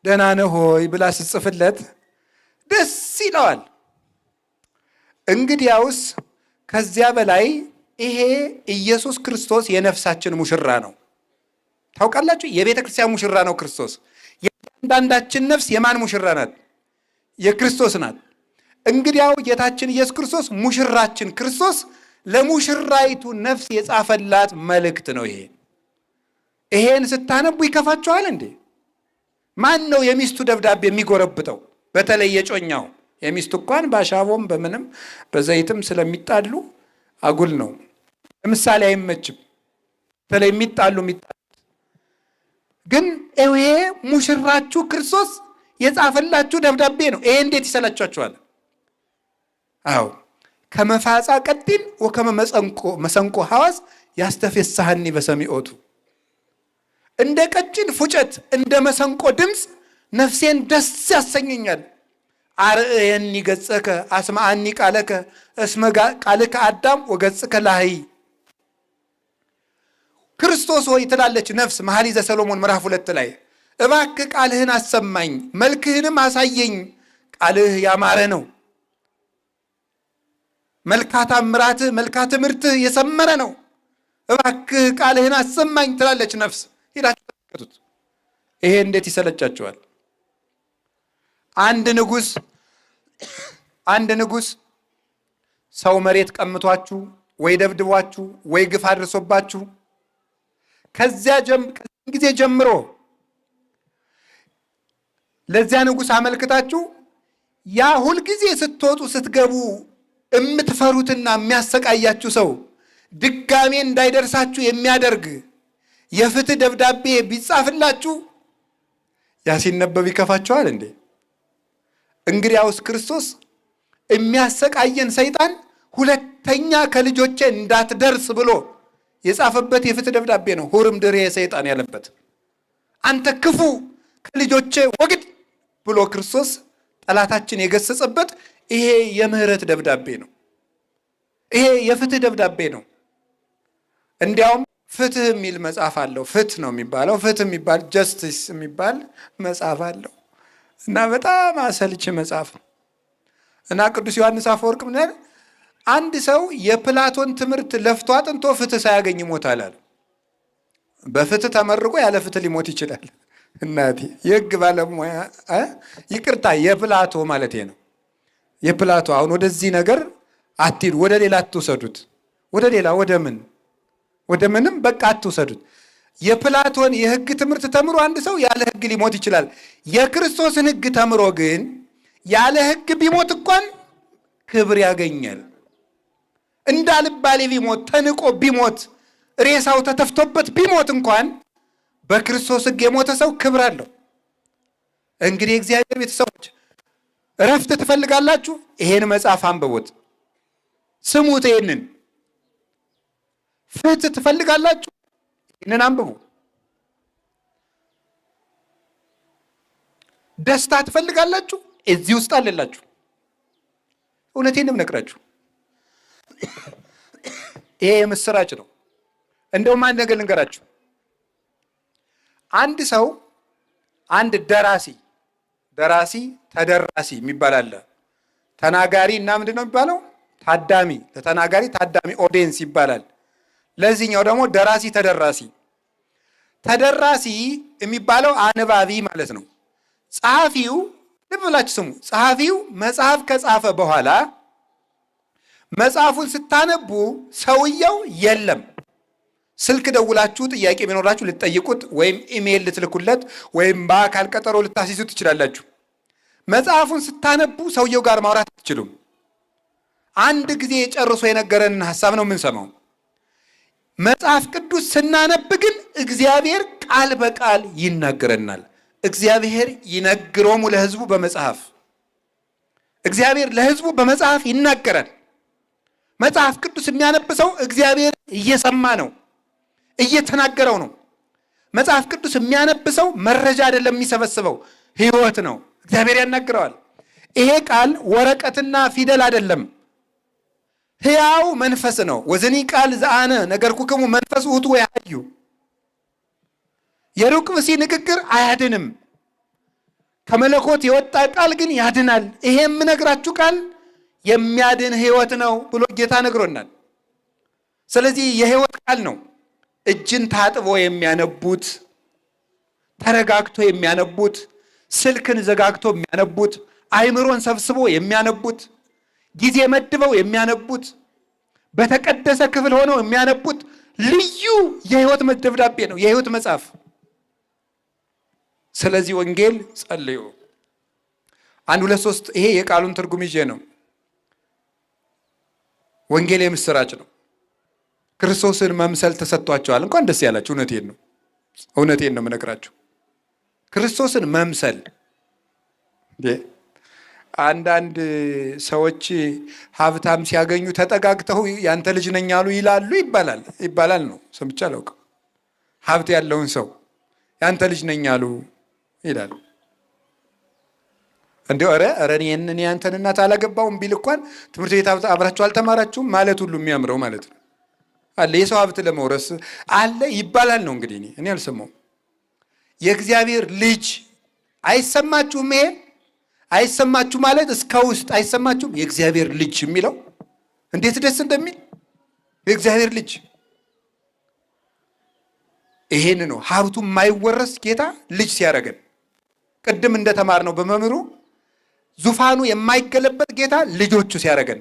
ደህና ነህ ሆይ ብላ ስጽፍለት ደስ ይለዋል። እንግዲያውስ ከዚያ በላይ ይሄ ኢየሱስ ክርስቶስ የነፍሳችን ሙሽራ ነው። ታውቃላችሁ፣ የቤተ ክርስቲያን ሙሽራ ነው ክርስቶስ። የአንዳንዳችን ነፍስ የማን ሙሽራ ናት? የክርስቶስ ናት። እንግዲያው ጌታችን ኢየሱስ ክርስቶስ ሙሽራችን ክርስቶስ ለሙሽራይቱ ነፍስ የጻፈላት መልእክት ነው። ይሄን ስታነቡ ይከፋችኋል እንዴ? ማን ነው የሚስቱ ደብዳቤ የሚጎረብጠው? በተለይ የጮኛው። የሚስቱ እንኳን በአሻቦም በምንም በዘይትም ስለሚጣሉ አጉል ነው። ለምሳሌ አይመችም። በተለይ የሚጣሉ ግን ይሄ ሙሽራችሁ ክርስቶስ የጻፈላችሁ ደብዳቤ ነው። ይሄ እንዴት ይሰላችኋል? አዎ ከመፋጻ ቀጢን ወከመ መሰንቆ ሐዋስ ያስተፌሳህኒ በሰሚዖቱ፣ እንደ ቀጭን ፉጨት እንደ መሰንቆ ድምፅ ነፍሴን ደስ ያሰኘኛል። አርእየኒ ገጸከ አስማአኒ ቃለከ እስመ ቃልከ አዳም ወገጽከ ላህይ። ክርስቶስ ሆይ ትላለች ነፍስ መኃልየ ዘሰሎሞን ምዕራፍ 2 ላይ፣ እባክህ ቃልህን አሰማኝ፣ መልክህንም አሳየኝ። ቃልህ ያማረ ነው፣ መልካ ተአምራትህ መልካ ትምህርትህ የሰመረ ነው። እባክህ ቃልህን አሰማኝ ትላለች ነፍስ። ሄዳችሁ ተመልከቱት። ይሄ እንዴት ይሰለቻችኋል? አንድ ንጉሥ ሰው መሬት ቀምቷችሁ ወይ ደብድቧችሁ ወይ ግፍ አድርሶባችሁ ከዚያ ጊዜ ጀምሮ ለዚያ ንጉሥ አመልክታችሁ ያ ሁልጊዜ ስትወጡ ስትገቡ የምትፈሩትና የሚያሰቃያችሁ ሰው ድጋሜ እንዳይደርሳችሁ የሚያደርግ የፍትህ ደብዳቤ ቢጻፍላችሁ ያ ሲነበብ ይከፋችኋል እንዴ? እንግዲያውስ ክርስቶስ የሚያሰቃየን ሰይጣን ሁለተኛ ከልጆቼ እንዳትደርስ ብሎ የጻፈበት የፍትህ ደብዳቤ ነው። ሁርም ድሬ ሰይጣን ያለበት አንተ ክፉ ከልጆቼ ወግድ ብሎ ክርስቶስ ጠላታችን የገሰጸበት ይሄ የምህረት ደብዳቤ ነው። ይሄ የፍትህ ደብዳቤ ነው። እንዲያውም ፍትህ የሚል መጽሐፍ አለው። ፍትህ ነው የሚባለው። ፍትህ የሚባል ጀስቲስ የሚባል መጽሐፍ አለው እና በጣም አሰልች መጽሐፍ ነው እና ቅዱስ ዮሐንስ አፈወርቅ ምን ያለ አንድ ሰው የፕላቶን ትምህርት ለፍቶ አጥንቶ ፍትህ ሳያገኝ ይሞታል አለ። በፍትህ ተመርቆ ያለ ፍትህ ሊሞት ይችላል። እናቴ የህግ ባለሙያ ይቅርታ፣ የፕላቶ ማለት ነው። የፕላቶ አሁን ወደዚህ ነገር አትሂዱ፣ ወደ ሌላ አትውሰዱት። ወደ ሌላ ወደ ምንም በቃ አትውሰዱት። የፕላቶን የህግ ትምህርት ተምሮ አንድ ሰው ያለ ህግ ሊሞት ይችላል። የክርስቶስን ህግ ተምሮ ግን ያለ ህግ ቢሞት እንኳን ክብር ያገኛል። እንዳልባሌ ቢሞት፣ ተንቆ ቢሞት፣ ሬሳው ተተፍቶበት ቢሞት እንኳን በክርስቶስ ህግ የሞተ ሰው ክብር አለው። እንግዲህ እግዚአብሔር ቤተሰቦች እረፍት ትፈልጋላችሁ? ይሄን መጽሐፍ አንብቡት፣ ስሙት። ይሄንን ፍትህ ትፈልጋላችሁ? ይሄንን አንብቡ። ደስታ ትፈልጋላችሁ? እዚህ ውስጥ አለላችሁ። እውነቴን እነግራችሁ፣ ይሄ የምስራች ነው። እንደውም አንድ ነገር ልንገራችሁ። አንድ ሰው አንድ ደራሲ ተደራሲ የሚባል አለ። ተናጋሪ እና ምንድን ነው የሚባለው? ታዳሚ። ለተናጋሪ ታዳሚ ኦዲየንስ ይባላል። ለዚህኛው ደግሞ ደራሲ ተደራሲ የሚባለው አንባቢ ማለት ነው። ጸሐፊው ልብ ብላችሁ ስሙ። ጸሐፊው መጽሐፍ ከጻፈ በኋላ መጽሐፉን ስታነቡ ሰውየው የለም። ስልክ ደውላችሁ ጥያቄ ቢኖራችሁ ልትጠይቁት ወይም ኢሜይል ልትልኩለት ወይም በአካል ቀጠሮ ልታስይዙ ትችላላችሁ። መጽሐፉን ስታነቡ ሰውየው ጋር ማውራት አትችሉም። አንድ ጊዜ ጨርሶ የነገረንን ሐሳብ ነው የምንሰማው። መጽሐፍ ቅዱስ ስናነብ ግን እግዚአብሔር ቃል በቃል ይናገረናል። እግዚአብሔር ይነግሮሙ ለሕዝቡ በመጽሐፍ እግዚአብሔር ለሕዝቡ በመጽሐፍ ይናገራል። መጽሐፍ ቅዱስ የሚያነብሰው እግዚአብሔር እየሰማ ነው፣ እየተናገረው ነው። መጽሐፍ ቅዱስ የሚያነብሰው መረጃ አይደለም የሚሰበስበው፣ ሕይወት ነው። እግዚአብሔር ያናግረዋል። ይሄ ቃል ወረቀትና ፊደል አይደለም፣ ሕያው መንፈስ ነው። ወዘኒ ቃል ዘአነ ነገርኩክሙ መንፈስ ውእቱ ወያሕዩ። የሩቅ ብእሲ ንግግር አያድንም፣ ከመለኮት የወጣ ቃል ግን ያድናል። ይሄ የምነግራችሁ ቃል የሚያድን ሕይወት ነው ብሎ ጌታ ነግሮናል። ስለዚህ የሕይወት ቃል ነው። እጅን ታጥቦ የሚያነቡት፣ ተረጋግቶ የሚያነቡት፣ ስልክን ዘጋግቶ የሚያነቡት፣ አይምሮን ሰብስቦ የሚያነቡት፣ ጊዜ መድበው የሚያነቡት፣ በተቀደሰ ክፍል ሆነው የሚያነቡት ልዩ የሕይወት ደብዳቤ ነው፣ የሕይወት መጽሐፍ። ስለዚህ ወንጌል ጸልዩ። 1 2 3 ይሄ የቃሉን ትርጉም ይዤ ነው። ወንጌል የምስራች ነው። ክርስቶስን መምሰል ተሰጥቷቸዋል። እንኳን ደስ ያላችሁ። እውነቴን ነው የምነግራችሁ። ክርስቶስን መምሰል አንዳንድ ሰዎች ሀብታም ሲያገኙ ተጠጋግተው ያንተ ልጅ ነኝ አሉ ይላሉ ይባላል ነው ሰምቼ አላውቅም። ሀብት ያለውን ሰው ያንተ ልጅ ነኝ አሉ ይላሉ። እንዲያው ኧረ እኔ ያንተን እናት አላገባውም ቢል እንኳን ትምህርት ቤት አብራችሁ አልተማራችሁም ማለት ሁሉ የሚያምረው ማለት ነው አለ። የሰው ሀብት ለመውረስ አለ ይባላል ነው እንግዲህ እኔ አልሰማሁም። የእግዚአብሔር ልጅ አይሰማችሁም? ይሄ አይሰማችሁ ማለት እስከ ውስጥ አይሰማችሁም? የእግዚአብሔር ልጅ የሚለው እንዴት ደስ እንደሚል የእግዚአብሔር ልጅ ይሄን ነው ሀብቱ የማይወረስ ጌታ ልጅ ሲያደርገን። ቅድም እንደተማርነው በመምህሩ ዙፋኑ የማይገለበጥ ጌታ ልጆቹ ሲያደርገን፣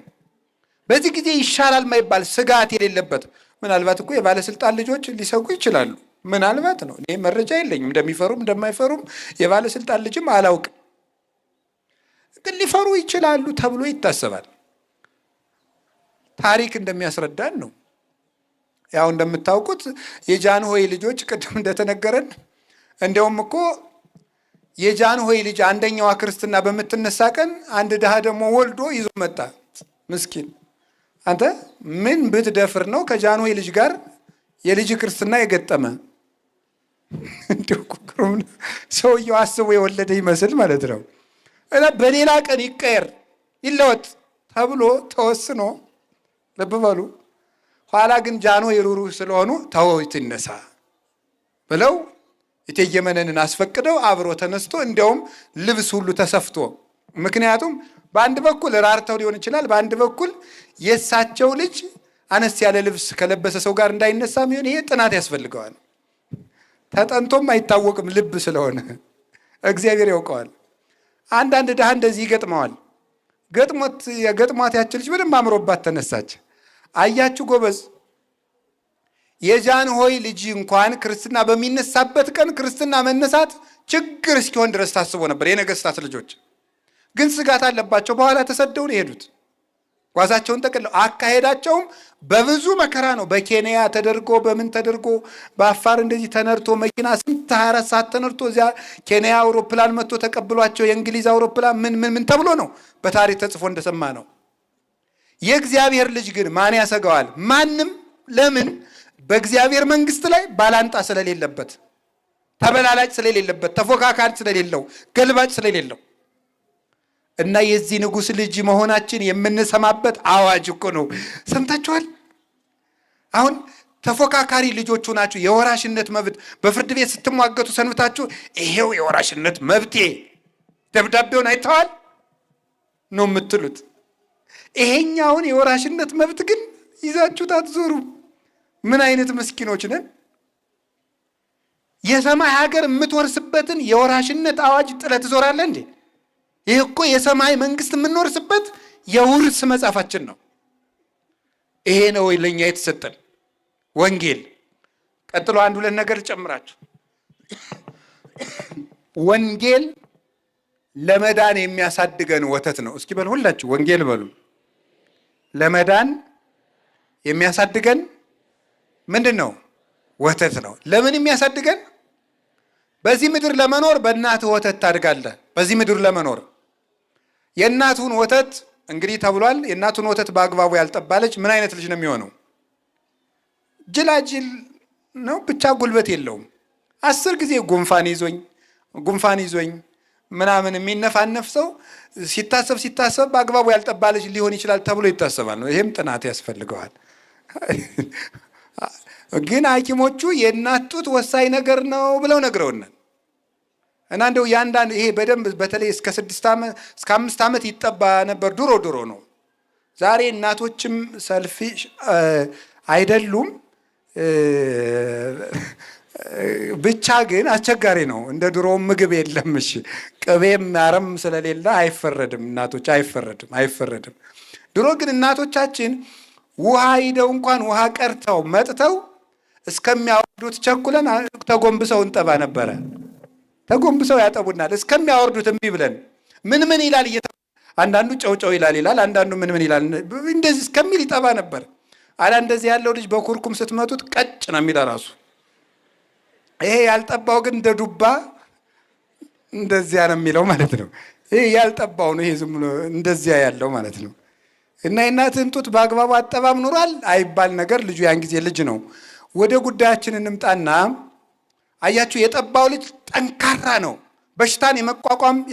በዚህ ጊዜ ይሻላል የማይባል ስጋት የሌለበት። ምናልባት እኮ የባለስልጣን ልጆች ሊሰጉ ይችላሉ። ምናልባት ነው፣ እኔ መረጃ የለኝም እንደሚፈሩም እንደማይፈሩም የባለስልጣን ልጅም አላውቅም። ግን ሊፈሩ ይችላሉ ተብሎ ይታሰባል። ታሪክ እንደሚያስረዳን ነው። ያው እንደምታውቁት የጃንሆይ ልጆች ቅድም እንደተነገረን እንደውም እኮ የጃንሆይ ልጅ አንደኛዋ ክርስትና በምትነሳ ቀን አንድ ድሃ ደግሞ ወልዶ ይዞ መጣ። ምስኪን አንተ ምን ብትደፍር ነው ከጃንሆይ ልጅ ጋር የልጅ ክርስትና የገጠመ? ሰውየው አስቦ የወለደ ይመስል ማለት ነው። እና በሌላ ቀን ይቀየር ይለወጥ ተብሎ ተወስኖ ልብ በሉ። ኋላ ግን ጃንሆይ ሩህሩህ ስለሆኑ ተወው ይነሳ ብለው እቴጌ መነንን አስፈቅደው አብሮ ተነስቶ እንዲያውም ልብስ ሁሉ ተሰፍቶ፣ ምክንያቱም በአንድ በኩል ራርተው ሊሆን ይችላል፣ በአንድ በኩል የእሳቸው ልጅ አነስ ያለ ልብስ ከለበሰ ሰው ጋር እንዳይነሳ የሚሆን ይሄ ጥናት ያስፈልገዋል። ተጠንቶም አይታወቅም ልብ ስለሆነ እግዚአብሔር ያውቀዋል። አንዳንድ ድሃ እንደዚህ ይገጥመዋል። ገጥሟት ያች ልጅ ምንም አምሮባት ተነሳች። አያችሁ ጎበዝ፣ የጃንሆይ ልጅ እንኳን ክርስትና በሚነሳበት ቀን ክርስትና መነሳት ችግር እስኪሆን ድረስ ታስቦ ነበር። የነገስታት ልጆች ግን ስጋት አለባቸው። በኋላ ተሰደው ነው የሄዱት። ጓዛቸውን ጠቅልለው አካሄዳቸውም በብዙ መከራ ነው። በኬንያ ተደርጎ በምን ተደርጎ በአፋር እንደዚህ ተነርቶ መኪና ስንት 24 ሰዓት ተነርቶ እዚያ ኬንያ አውሮፕላን መጥቶ ተቀብሏቸው የእንግሊዝ አውሮፕላን ምን ተብሎ ነው በታሪክ ተጽፎ እንደሰማ ነው። የእግዚአብሔር ልጅ ግን ማን ያሰጋዋል? ማንም። ለምን? በእግዚአብሔር መንግስት ላይ ባላንጣ ስለሌለበት፣ ተበላላጭ ስለሌለበት፣ ተፎካካሪ ስለሌለው፣ ገልባጭ ስለሌለው እና የዚህ ንጉሥ ልጅ መሆናችን የምንሰማበት አዋጅ እኮ ነው። ሰምታችኋል? አሁን ተፎካካሪ ልጆቹ ናችሁ። የወራሽነት መብት በፍርድ ቤት ስትሟገቱ ሰንብታችሁ ይሄው የወራሽነት መብቴ ደብዳቤውን አይተዋል ነው የምትሉት። ይሄኛውን የወራሽነት መብት ግን ይዛችሁት አትዞሩም። ምን አይነት ምስኪኖች ነን! የሰማይ ሀገር የምትወርስበትን የወራሽነት አዋጅ ጥለህ ትዞራለህ እንዴ? ይህ እኮ የሰማይ መንግስት የምንወርስበት የውርስ መጽሐፋችን ነው። ይሄ ነው ለእኛ የተሰጠን ወንጌል። ቀጥሎ አንድ ሁለት ነገር ጨምራችሁ፣ ወንጌል ለመዳን የሚያሳድገን ወተት ነው። እስኪ በሉ ሁላችሁ ወንጌል በሉ። ለመዳን የሚያሳድገን ምንድን ነው? ወተት ነው። ለምን የሚያሳድገን? በዚህ ምድር ለመኖር በእናትህ ወተት ታድጋለህ። በዚህ ምድር ለመኖር የእናቱን ወተት እንግዲህ ተብሏል። የእናቱን ወተት በአግባቡ ያልጠባለች ምን አይነት ልጅ ነው የሚሆነው? ጅላጅል ነው፣ ብቻ ጉልበት የለውም። 10 ጊዜ ጉንፋን ይዞኝ ምናምን የሚነፋነፍ ሰው ሲታሰብ በአግባቡ ያልጠባለች ሊሆን ይችላል ተብሎ ይታሰባል ነው። ይሄም ጥናት ያስፈልገዋል። ግን ሐኪሞቹ የእናት ጡት ወሳኝ ነገር ነው ብለው ነግረውናል። እና እንደው ያንዳንድ ይሄ በደንብ በተለይ እስከ 6 ዓመት እስከ 5 ዓመት ይጠባ ነበር። ድሮ ነው። ዛሬ እናቶችም ሰልፊሽ አይደሉም። ብቻ ግን አስቸጋሪ ነው። እንደ ድሮው ምግብ የለም። እሺ ቅቤም አረም ስለሌለ አይፈረድም። እናቶች አይፈረድም። ድሮ ግን እናቶቻችን ውሃ ሂደው እንኳን ውሃ ቀርተው መጥተው እስከሚያወርዱት ቸኩለን ተጎንብሰው እንጠባ ነበረ። ተጎንብሰው ያጠቡናል እስከሚያወርዱት እምቢ ብለን ምን ይላል አንዳንዱ ጨው ይላል፣ አንዳንዱ ምን ይላል እንደዚህ እስከሚል ይጠባ ነበር። አላ እንደዚህ ያለው ልጅ በኩርኩም ስትመቱት ቀጭ ነው የሚል ራሱ። ይሄ ያልጠባው ግን እንደ ዱባ እንደዚያ ነው የሚለው ማለት ነው። ይሄ ያልጠባው ነው። ይሄ ዝም ብሎ እንደዚያ ያለው ማለት ነው። እና የእናትህን ጡት በአግባቡ አጠባም ኑሯል አይባል ነገር ልጁ ያን ጊዜ ልጅ ነው። ወደ ጉዳያችን እንምጣና አያችሁ፣ የጠባው ልጅ ጠንካራ ነው። በሽታን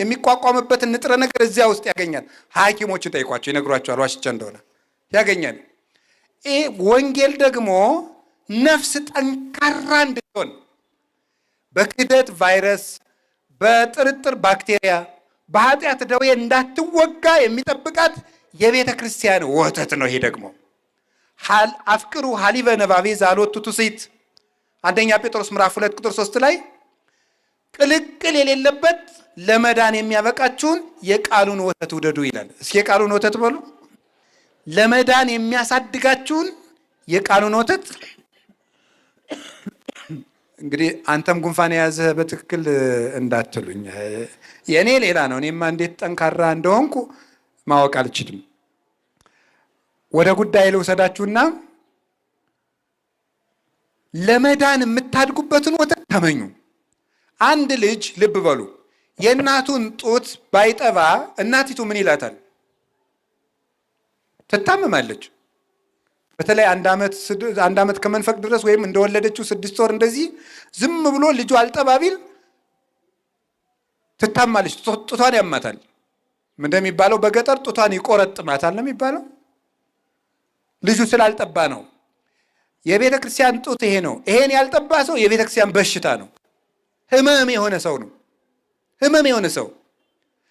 የሚቋቋምበትን ንጥረ ነገር እዚያ ውስጥ ያገኛል። ሐኪሞችን ጠይቋቸው ይነግሯቸዋል። ዋሽቻ እንደሆነ ያገኛል። ይሄ ወንጌል ደግሞ ነፍስ ጠንካራ እንድትሆን በክህደት ቫይረስ፣ በጥርጥር ባክቴሪያ፣ በኃጢአት ደዌ እንዳትወጋ የሚጠብቃት የቤተ ክርስቲያን ወተት ነው። ይሄ ደግሞ አፍቅሩ ሀሊበ ነባቤ ዛሎቱ ትስብእት፣ አንደኛ ጴጥሮስ ምዕራፍ 2 ቁጥር 3 ላይ ቅልቅል የሌለበት ለመዳን የሚያበቃችሁን የቃሉን ወተት ውደዱ ይላል። እስኪ የቃሉን ወተት በሉ። ለመዳን የሚያሳድጋችሁን የቃሉን ወተት። እንግዲህ አንተም ጉንፋን የያዘህ በትክክል እንዳትሉኝ፣ የእኔ ሌላ ነው። እኔማ እንዴት ጠንካራ እንደሆንኩ ማወቅ አልችልም። ወደ ጉዳይ ልውሰዳችሁና ለመዳን የምታድጉበትን ወተት ተመኙ። አንድ ልጅ ልብ በሉ፣ የእናቱን ጡት ባይጠባ እናቲቱ ምን ይላታል? ትታመማለች። በተለይ አንድ ዓመት ከመንፈቅ ድረስ ወይም እንደወለደችው 6 ወር እንደዚህ ዝም ብሎ ልጁ አልጠባ ቢል ትታማለች። ጡቷን ያማታል። ምን እንደሚባለው በገጠር ጡቷን ይቆረጥማታል ነው የሚባለው። ልጁ ስላልጠባ ነው። የቤተ ክርስቲያን ጡት ይሄ ነው። ይሄን ያልጠባ ሰው የቤተ ክርስቲያን በሽታ ነው። ህመም የሆነ ሰው ነው። ህመም የሆነ ሰው።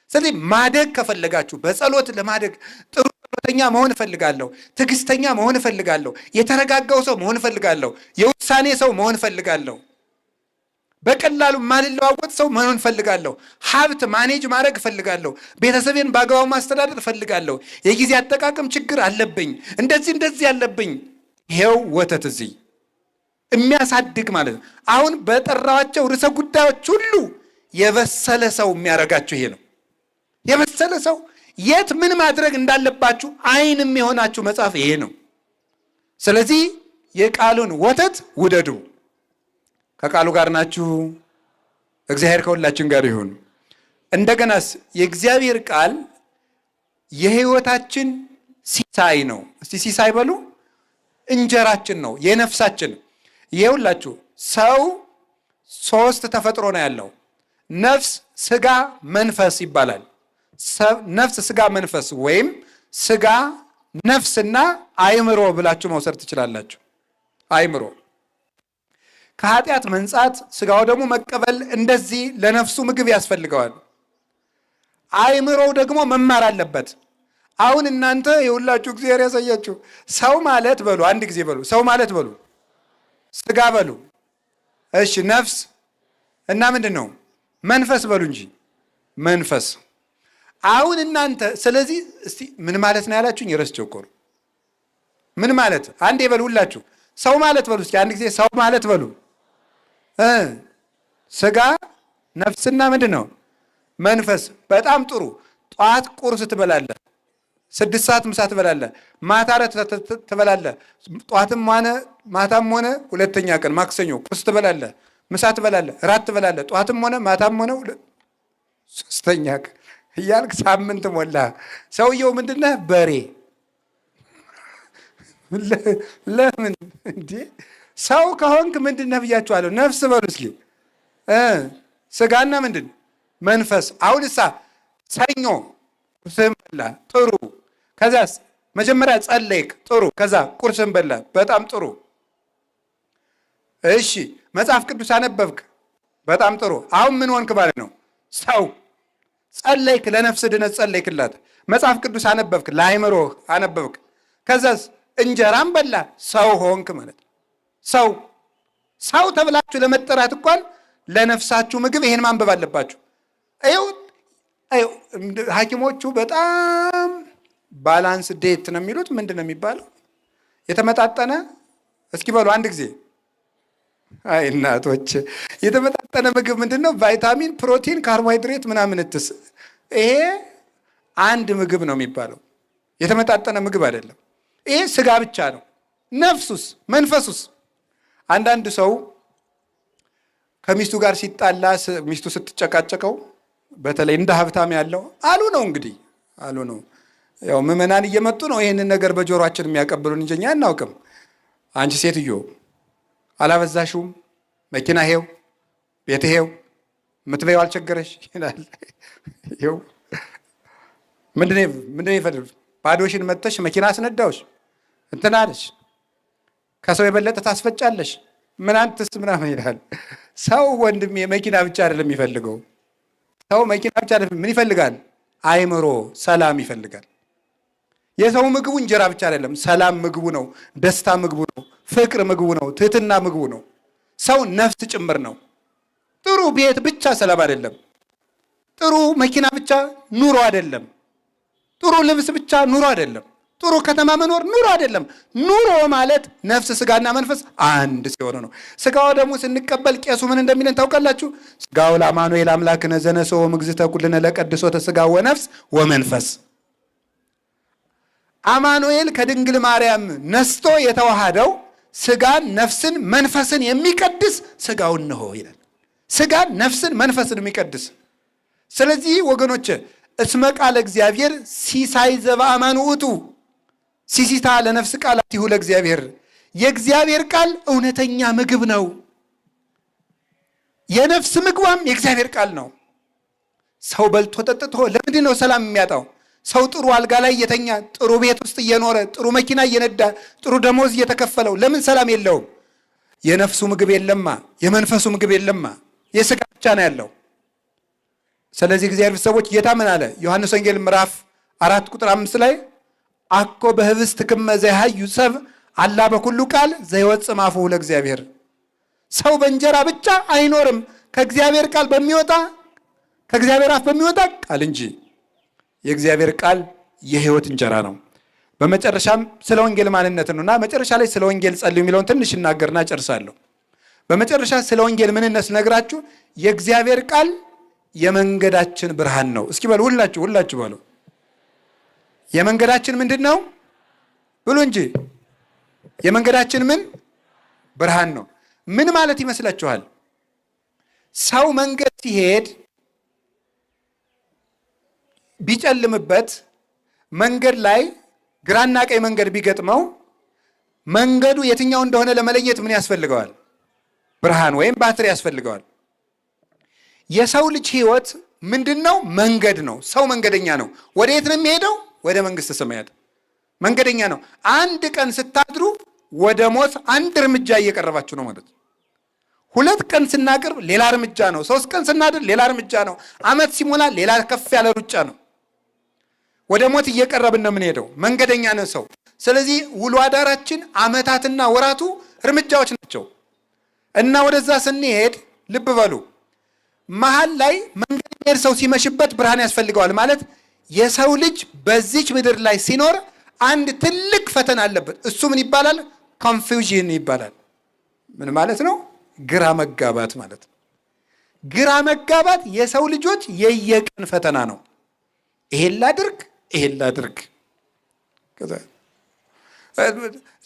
ስለዚህ ማደግ ከፈለጋችሁ በጸሎት ለማደግ ጥሩ ጸሎተኛ መሆን እፈልጋለሁ፣ ትዕግስተኛ መሆን እፈልጋለሁ፣ የተረጋጋው ሰው መሆን እፈልጋለሁ፣ የውሳኔ ሰው መሆን እፈልጋለሁ፣ በቀላሉ ማልለዋወጥ ሰው መሆን እፈልጋለሁ፣ ሀብት ማኔጅ ማድረግ እፈልጋለሁ፣ ቤተሰቤን በአግባቡ ማስተዳደር እፈልጋለሁ፣ የጊዜ አጠቃቀም ችግር አለብኝ፣ እንደዚህ አለብኝ። ይሄው ወተት እዚህ የሚያሳድግ ማለት ነው። አሁን በጠራዋቸው ርዕሰ ጉዳዮች ሁሉ የበሰለ ሰው የሚያደርጋችሁ ይሄ ነው። የበሰለ ሰው የት ምን ማድረግ እንዳለባችሁ አይን የሚሆናችሁ መጽሐፍ ይሄ ነው። ስለዚህ የቃሉን ወተት ውደዱ። ከቃሉ ጋር ናችሁ። እግዚአብሔር ከሁላችን ጋር ይሁን። እንደገናስ የእግዚአብሔር ቃል የህይወታችን ሲሳይ ነው። እስቲ ሲሳይ በሉ። እንጀራችን ነው፣ የነፍሳችን። ይኸውላችሁ ሰው 3 ተፈጥሮ ነው ያለው። ነፍስ፣ ስጋ፣ መንፈስ ይባላል። ነፍስ፣ ስጋ፣ መንፈስ ወይም ስጋ፣ ነፍስና አይምሮ ብላችሁ መውሰድ ትችላላችሁ። አይምሮ ከኃጢአት መንጻት፣ ስጋው ደግሞ መቀበል፣ እንደዚህ ለነፍሱ ምግብ ያስፈልገዋል። አይምሮው ደግሞ መማር አለበት። አሁን እናንተ የሁላችሁ እግዚአብሔር ያሳያችሁ። ሰው ማለት በሉ፣ አንድ ጊዜ በሉ፣ ሰው ማለት በሉ፣ ስጋ በሉ፣ እሺ፣ ነፍስ እና ምንድን ነው መንፈስ በሉ እንጂ መንፈስ። አሁን እናንተ ስለዚህ እስቲ ምን ማለት ነው ያላችሁኝ? የረስቸው እኮ ነው። ምን ማለት አንዴ በሉ ሁላችሁ፣ ሰው ማለት በሉ እስኪ አንድ ጊዜ ሰው ማለት በሉ። ስጋ ነፍስና ምንድን ነው መንፈስ። በጣም ጥሩ። ጠዋት ቁርስ ትበላለህ፣ 6 ሰዓት ምሳ ትበላለህ፣ ማታ እራት ትበላለህ። ጠዋትም ሆነ ማታም ሆነ ሁለተኛ ቀን ማክሰኞ ቁርስ ትበላለህ፣ ምሳ ትበላለህ፣ እራት ትበላለህ። ጠዋትም ሆነ ማታም ሆነ ሶስተኛ ቀን እያልክ ሳምንት ሞላ። ሰውየው ምንድነህ? በሬ። ለምን እንዴ? ሰው ከሆንክ ምንድነህ ብያችኋለሁ። ነፍስ በሉ እስኪ። ስጋና ምንድን መንፈስ። አሁን እሳ ሰኞ ቁርስህን በላ፣ ጥሩ። ከዛስ መጀመሪያ ጸለይክ፣ ጥሩ። ከዛ ቁርስህን በላ፣ በጣም ጥሩ። እሺ መጽሐፍ ቅዱስ አነበብክ፣ በጣም ጥሩ። አሁን ምን ሆንክ ማለት ነው? ሰው። ጸለይክ፣ ለነፍስ ድነት ጸለይክላት። መጽሐፍ ቅዱስ አነበብክ፣ ለአይምሮህ አነበብክ። ከዛስ እንጀራም በላ፣ ሰው ሆንክ ማለት ነው። ሰው ተብላችሁ ለመጠራት እንኳን ለነፍሳችሁ ምግብ ይሄን ማንበብ አለባችሁ። ሐኪሞቹ በጣም ባላንስ ዴት ነው የሚሉት። ምንድን ነው የሚባለው? የተመጣጠነ። እስኪ በሉ አንድ ጊዜ። አይ እናቶች፣ የተመጣጠነ ምግብ ምንድን ነው? ቫይታሚን፣ ፕሮቲን፣ ካርቦሃይድሬት ምናምን እትስ። ይሄ አንድ ምግብ ነው የሚባለው። የተመጣጠነ ምግብ አይደለም። ይሄ ስጋ ብቻ ነው። ነፍሱስ መንፈሱስ? አንዳንድ ሰው ከሚስቱ ጋር ሲጣላ፣ ሚስቱ ስትጨቃጨቀው፣ በተለይ እንደ ሀብታም ያለው አሉ ነው እንግዲህ አሉ ነው። ያው ምዕመናን እየመጡ ነው ይህንን ነገር በጆሮአችን የሚያቀብሉን እንጂ እኛ አናውቅም። አንቺ ሴትዮ አላበዛሽውም? መኪና ሄው፣ ቤት ሄው፣ ምትበይው አልቸገረሽ ይላል። ይኸው ምንድነው ይፈልግ? ባዶሽን መጥተሽ መኪና አስነዳውሽ እንትን አለሽ፣ ከሰው የበለጠ ታስፈጫለሽ፣ ምን አንተስ ምናምን ይላል። ሰው ወንድሜ መኪና ብቻ አይደለም የሚፈልገው። ሰው መኪና ብቻ አይደለም፣ ምን ይፈልጋል? አይምሮ፣ ሰላም ይፈልጋል። የሰው ምግቡ እንጀራ ብቻ አይደለም፣ ሰላም ምግቡ ነው፣ ደስታ ምግቡ ነው፣ ፍቅር ምግቡ ነው፣ ትህትና ምግቡ ነው። ሰው ነፍስ ጭምር ነው። ጥሩ ቤት ብቻ ሰላም አይደለም። ጥሩ መኪና ብቻ ኑሮ አይደለም። ጥሩ ልብስ ብቻ ኑሮ አይደለም። ጥሩ ከተማ መኖር ኑሮ አይደለም። ኑሮ ማለት ነፍስ ስጋና መንፈስ አንድ ሲሆኑ ነው። ስጋው ደግሞ ስንቀበል ቄሱ ምን እንደሚለን ታውቃላችሁ? ስጋው ለአማኑኤል አምላክነ ዘነሥኦ እምእግዝእተ ኩልነ ለቀድሶተ ስጋ ወነፍስ ወመንፈስ። አማኑኤል ከድንግል ማርያም ነስቶ የተዋሃደው ስጋን፣ ነፍስን፣ መንፈስን የሚቀድስ ስጋውን ነው ይላል። ስጋን፣ ነፍስን፣ መንፈስን የሚቀድስ። ስለዚህ ወገኖች እስመ ቃለ እግዚአብሔር ሲሳይ ዘበአማን ውእቱ ሲሲታ ለነፍስ ቃላቲሁ ለእግዚአብሔር። የእግዚአብሔር ቃል እውነተኛ ምግብ ነው። የነፍስ ምግቧም የእግዚአብሔር ቃል ነው። ሰው በልቶ ጠጥቶ ለምንድን ነው ሰላም የሚያጣው? ሰው ጥሩ አልጋ ላይ እየተኛ ጥሩ ቤት ውስጥ እየኖረ ጥሩ መኪና እየነዳ ጥሩ ደሞዝ እየተከፈለው ለምን ሰላም የለውም? የነፍሱ ምግብ የለማ፣ የመንፈሱ ምግብ የለማ፣ የስጋ ብቻ ነው ያለው። ስለዚህ እግዚአብሔር ሰዎች ጌታ ምን አለ? ዮሐንስ ወንጌል ምዕራፍ 4 ቁጥር 5 ላይ አኮ በህብስት ክመ ዘይሃዩ ሰብ አላ በኩሉ ቃል ዘይወፅእ እምአፉሁ ለእግዚአብሔር። ሰው በእንጀራ ብቻ አይኖርም ከእግዚአብሔር ቃል በሚወጣ ከእግዚአብሔር አፍ በሚወጣ ቃል እንጂ። የእግዚአብሔር ቃል የህይወት እንጀራ ነው። በመጨረሻም ስለ ወንጌል ማንነት ነውና መጨረሻ ላይ ስለ ወንጌል ጸልዩ የሚለውን ትንሽ እናገርና ጨርሳለሁ። በመጨረሻ ስለ ወንጌል ምንነት ነግራችሁ የእግዚአብሔር ቃል የመንገዳችን ብርሃን ነው። እስኪ በሉ ሁላችሁ በሉ። የመንገዳችን ምንድን ነው ብሉ እንጂ። የመንገዳችን ምን ብርሃን ነው። ምን ማለት ይመስላችኋል? ሰው መንገድ ሲሄድ ቢጨልምበት መንገድ ላይ ግራና ቀኝ መንገድ ቢገጥመው መንገዱ የትኛው እንደሆነ ለመለየት ምን ያስፈልገዋል? ብርሃን ወይም ባትሪ ያስፈልገዋል። የሰው ልጅ ህይወት ምንድን ነው? መንገድ ነው። ሰው መንገደኛ ነው። ወደ የት ነው የሚሄደው? ወደ መንግስተ ሰማያት። መንገደኛ ነው። አንድ ቀን ስታድሩ ወደ ሞት አንድ እርምጃ እየቀረባችሁ ነው ማለት። 2 ቀን ስናቀርብ ሌላ እርምጃ ነው። 3 ቀን ስናድር ሌላ እርምጃ ነው። ዓመት ሲሞላ ሌላ ከፍ ያለ ሩጫ ነው። ወደ ሞት እየቀረብን ነው የምንሄደው። መንገደኛ ነው ሰው። ስለዚህ ውሎ አዳራችን ዓመታትና ወራቱ እርምጃዎች ናቸው እና ወደዛ ስንሄድ ልብ በሉ መሀል ላይ መንገድ የሚሄድ ሰው ሲመሽበት ብርሃን ያስፈልገዋል ማለት የሰው ልጅ በዚች ምድር ላይ ሲኖር አንድ ትልቅ ፈተና አለበት። እሱ ምን ይባላል? ኮንፊውዥን ይባላል። ምን ማለት ነው? ግራ መጋባት ማለት ነው። ግራ መጋባት የሰው ልጆች የየቀን ፈተና ነው። ይሄን ላድርግ፣ ይሄን ላድርግ።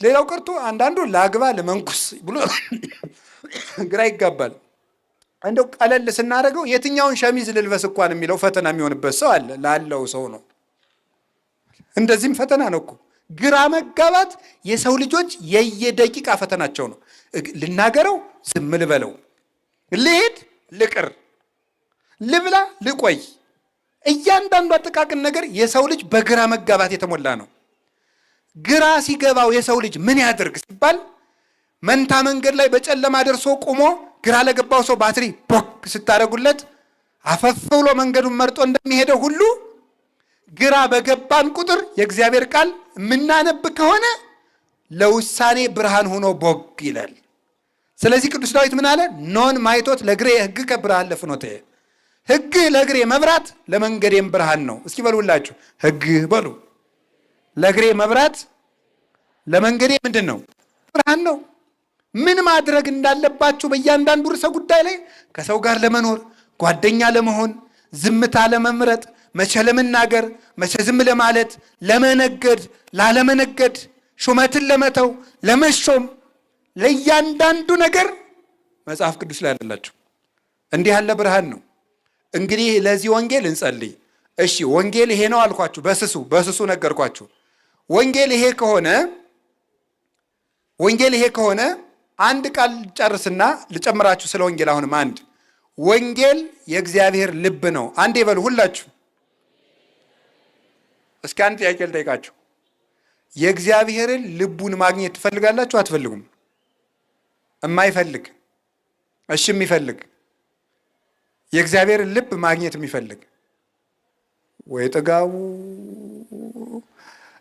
ሌላው ቀርቶ አንዳንዱ ላግባ ለመንኩስ ብሎ ግራ ይጋባል። እንደው ቀለል ስናደርገው የትኛውን ሸሚዝ ልልበስ እንኳን የሚለው ፈተና የሚሆንበት ሰው አለ። ላለው ሰው ነው። እንደዚህም ፈተና ነው እኮ። ግራ መጋባት የሰው ልጆች የየደቂቃ ፈተናቸው ነው። ልናገረው፣ ዝም ልበለው፣ ልሄድ፣ ልቅር፣ ልብላ፣ ልቆይ፣ እያንዳንዱ አጠቃቅን ነገር የሰው ልጅ በግራ መጋባት የተሞላ ነው። ግራ ሲገባው የሰው ልጅ ምን ያድርግ ሲባል መንታ መንገድ ላይ በጨለማ ደርሶ ቆሞ ግራ ለገባው ሰው ባትሪ ቦክ ስታደርጉለት አፈፍ ብሎ መንገዱን መርጦ እንደሚሄደው ሁሉ ግራ በገባን ቁጥር የእግዚአብሔር ቃል የምናነብ ከሆነ ለውሳኔ ብርሃን ሆኖ ቦግ ይላል። ስለዚህ ቅዱስ ዳዊት ምን አለ? ኖን ማይቶት ለእግሬ ሕግከ ብርሃን ለፍኖቴ። ሕግህ ለእግሬ መብራት ለመንገዴም ብርሃን ነው። እስኪ በሉላችሁ ሕግህ በሉ። ለእግሬ መብራት ለመንገዴ ምንድን ነው? ብርሃን ነው። ምን ማድረግ እንዳለባችሁ በእያንዳንዱ ርዕሰ ጉዳይ ላይ ከሰው ጋር ለመኖር ጓደኛ ለመሆን ዝምታ ለመምረጥ መቼ ለመናገር መቼ ዝም ለማለት ለመነገድ ላለመነገድ ሹመትን ለመተው ለመሾም ለእያንዳንዱ ነገር መጽሐፍ ቅዱስ ላይ አላችሁ። እንዲህ ያለ ብርሃን ነው። እንግዲህ ለዚህ ወንጌል እንጸልይ። እሺ ወንጌል ይሄ ነው አልኳችሁ። በስሱ ነገርኳችሁ። ወንጌል ይሄ ከሆነ አንድ ቃል ጨርስና ልጨምራችሁ ስለ ወንጌል። አሁንም አንድ ወንጌል የእግዚአብሔር ልብ ነው። አንዴ በሉ ሁላችሁ። እስኪ አንድ ጥያቄ ልጠይቃችሁ። የእግዚአብሔርን ልቡን ማግኘት ትፈልጋላችሁ? አትፈልጉም? የማይፈልግ እሺ፣ የሚፈልግ የእግዚአብሔርን ልብ ማግኘት የሚፈልግ ወይ ጥጋቡ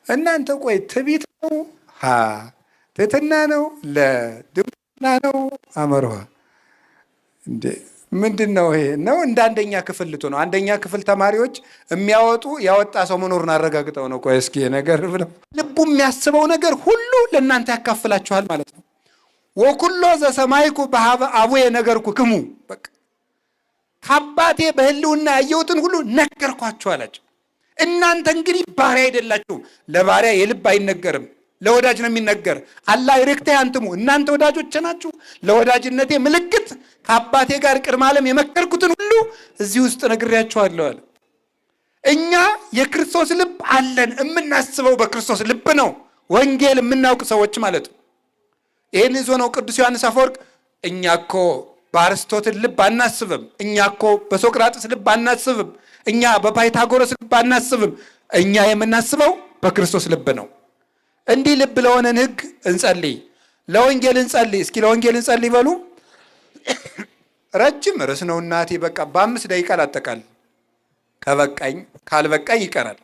እናንተ ቆይ ትዕቢት ነው ትሕትና ነው ለድም ነው አመርኋ እንዴ ምንድን ነው ይሄ? ነው እንደ አንደኛ ክፍል ልቶ ነው። አንደኛ ክፍል ተማሪዎች ያወጣ ሰው መኖሩን አረጋግጠው ነው። ቆይ እስኪ ነገር ብለው ልቡ የሚያስበው ነገር ሁሉ ለእናንተ ያካፍላችኋል ማለት ነው። ወኩሎ ዘሰማይኩ በሀበ አቡየ ነገርኩ ክሙ፣ በቃ ከአባቴ በህልውና ያየሁትን ሁሉ ነገርኳችሁ አላቸው። እናንተ እንግዲህ ባሪያ አይደላችሁም። ለባሪያ የልብ አይነገርም፣ ለወዳጅ ነው የሚነገር። አላ ይርክተ አንትሙ፣ እናንተ ወዳጆች ናችሁ። ለወዳጅነቴ ምልክት ከአባቴ ጋር ቅድመ ዓለም የመከርኩትን ሁሉ እዚህ ውስጥ ነግሬያችኋለሁ አለ። እኛ የክርስቶስ ልብ አለን። የምናስበው በክርስቶስ ልብ ነው። ወንጌል የምናውቅ ሰዎች ማለት ነው። ይህን ይዞ ነው ቅዱስ ዮሐንስ አፈወርቅ እኛ እኮ በአርስቶትል ልብ አናስብም፣ እኛ እኮ በሶቅራጥስ ልብ አናስብም፣ እኛ በፓይታጎረስ ልብ አናስብም፣ እኛ የምናስበው በክርስቶስ ልብ ነው። እንዲህ ልብ ለሆነን ሕግ እንጸልይ፣ ለወንጌል እንጸልይ። እስኪ ለወንጌል እንጸልይ በሉ። ረጅም ርዕስ ነው እናቴ። በቃ በ5 ደቂቃ ላጠቃል። ከበቃኝ ካልበቃኝ ይቀራል።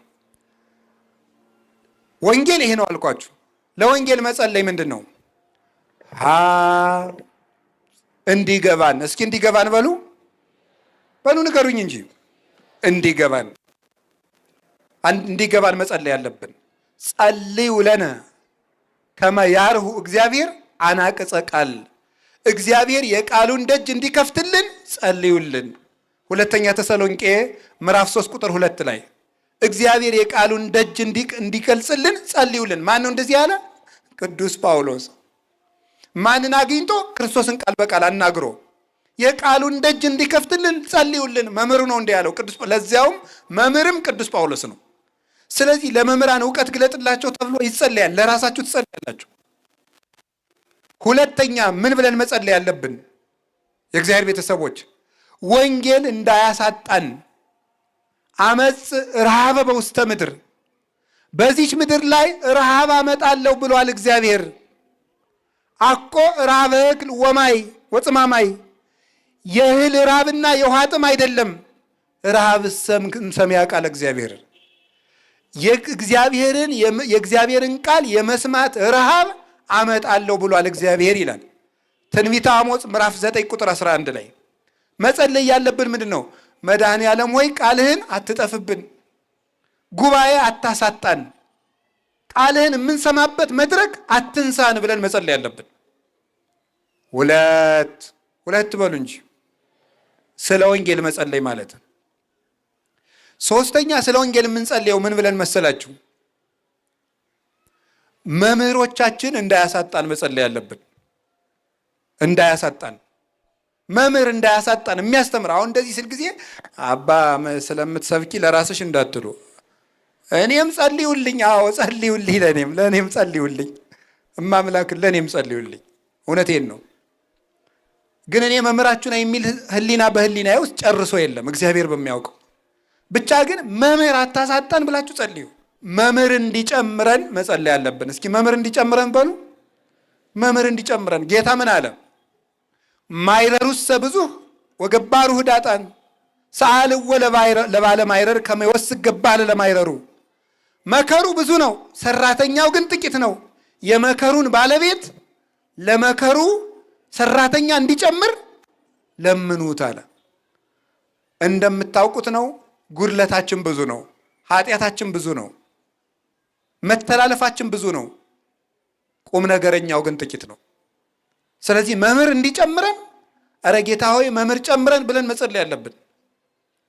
ወንጌል ይሄ ነው አልኳችሁ። ለወንጌል መጸለይ ምንድን ነው? እንዲገባን። እስኪ እንዲገባን በሉ ንገሩኝ እንጂ እንዲገባን መጸለይ ያለብን። ጸልዩ ለነ ከመ ያርሁ እግዚአብሔር አናቅጸ ቃል፣ እግዚአብሔር የቃሉን ደጅ እንዲከፍትልን ጸልዩልን። ሁለተኛ ተሰሎንቄ ምዕራፍ 3 ቁጥር 2 ላይ እግዚአብሔር የቃሉን ደጅ እንዲገልጽልን ጸልዩልን። ማን ነው እንደዚህ ያለ? ቅዱስ ጳውሎስ። ማንን አግኝቶ? ክርስቶስን ቃል በቃል አናግሮ የቃሉን ደጅ እንዲከፍትልን ጸልዩልን። መምህሩ ነው እንዲህ ያለው። ለዚያውም መምህርም ቅዱስ ጳውሎስ ነው። ስለዚህ ለመምህራን እውቀት ግለጥላቸው ተብሎ ይጸለያል። ለራሳችሁ ትጸልያላችሁ። ሁለተኛ ምን ብለን መጸለይ ያለብን? የእግዚአብሔር ቤተሰቦች ወንጌል እንዳያሳጣን። አመፅ ረሃበ በውስተ ምድር፣ በዚች ምድር ላይ ረሃብ አመጣለሁ ብሏል እግዚአብሔር። አኮ ረሃበ እክል ወማይ ወጽማማይ፣ የእህል ረሃብና የውሃ ጥም አይደለም። ረሃብ ሰሚያ ቃል እግዚአብሔር፣ የእግዚአብሔርን ቃል የመስማት ረሃብ አመጣለሁ ብሏል እግዚአብሔር ይላል ትንቢተ አሞጽ ምዕራፍ 9 ቁጥር 11 ላይ። መጸለይ ያለብን ምንድን ነው? መድኃኔ ዓለም ሆይ ቃልህን አትጠፍብን፣ ጉባኤ አታሳጣን፣ ቃልህን የምንሰማበት መድረክ አትንሳን ብለን መጸለይ ያለብን። ሁለት በሉ እንጂ ስለ ወንጌል መጸለይ ማለት ነው። ሶስተኛ ስለ ወንጌል የምንጸልየው ምን ብለን መሰላችሁ? መምህሮቻችን እንዳያሳጣን መጸለይ ያለብን። እንዳያሳጣን፣ መምህር እንዳያሳጣን የሚያስተምር። አሁን እንደዚህ ስል ጊዜ አባ ስለምትሰብኪ ለራስሽ እንዳትሉ፣ እኔም ጸልዩልኝ። አዎ ጸልዩልኝ፣ ለእኔም ጸልዩልኝ፣ እማምላክ ለእኔም ጸልዩልኝ። እውነቴን ነው። ግን እኔ መምህራችሁ ነኝ የሚል ህሊና በህሊናዬ ውስጥ ጨርሶ የለም፣ እግዚአብሔር በሚያውቀው ብቻ። ግን መምህር አታሳጣን ብላችሁ ጸልዩ። መምህር እንዲጨምረን መጸለይ ያለብን። እስኪ መምህር እንዲጨምረን በሉ። መምህር እንዲጨምረን ጌታ ምን አለ? ማይረሩሰ ብዙኅ ወገባሩ ህዳጣን ሰአልወ ለባለ ማይረር ከመ ይወስክ ገባለ ለማይረሩ። መከሩ ብዙ ነው፣ ሰራተኛው ግን ጥቂት ነው። የመከሩን ባለቤት ለመከሩ ሰራተኛ እንዲጨምር ለምኑት አለ። እንደምታውቁት ነው፣ ጉድለታችን ብዙ ነው፣ ኃጢአታችን ብዙ ነው፣ መተላለፋችን ብዙ ነው። ቁም ነገረኛው ግን ጥቂት ነው። ስለዚህ መምህር እንዲጨምረን፣ እረ ጌታ ሆይ መምህር ጨምረን ብለን መጸለይ ያለብን።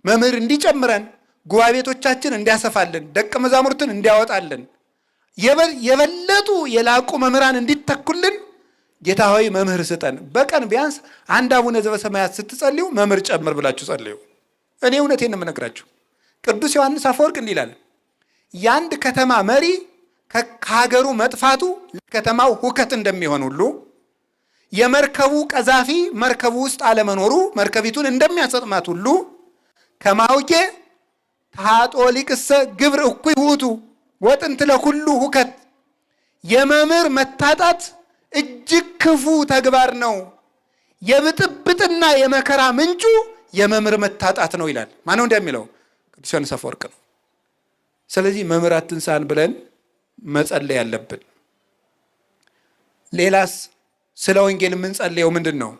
መምህር እንዲጨምረን፣ ጉባኤ ቤቶቻችን እንዲያሰፋልን፣ ደቀ መዛሙርትን እንዲያወጣልን፣ የበለጡ የላቁ መምህራን እንዲተኩልን ጌታ ሆይ መምህር ስጠን። በቀን ቢያንስ አንድ አቡነ ዘበሰማያት ስትጸልዩ መምህር ጨምር ብላችሁ ጸልዩ። እኔ እውነቴን ነው የምነግራችሁ። ቅዱስ ዮሐንስ አፈወርቅ እንዲህ ይላል፣ የአንድ ከተማ መሪ ከሀገሩ መጥፋቱ ለከተማው ሁከት እንደሚሆን ሁሉ የመርከቡ ቀዛፊ መርከቡ ውስጥ አለመኖሩ መርከቢቱን እንደሚያሰጥማት ሁሉ ከማውቄ ታጦ ሊቅሰ ግብር እኩይ ውእቱ ወጥንት ለኩሉ ሁከት፣ የመምህር መታጣት እጅግ ክፉ ተግባር ነው። የብጥብጥና የመከራ ምንጩ የመምህር መታጣት ነው ይላል። ማነው እንደሚለው? ቅዱስ ዮሐንስ አፈወርቅ ነው። ስለዚህ መምህር አትንሳን ብለን መጸለይ ያለብን። ሌላስ ስለ ወንጌል የምንጸልየው ምንድን ነው?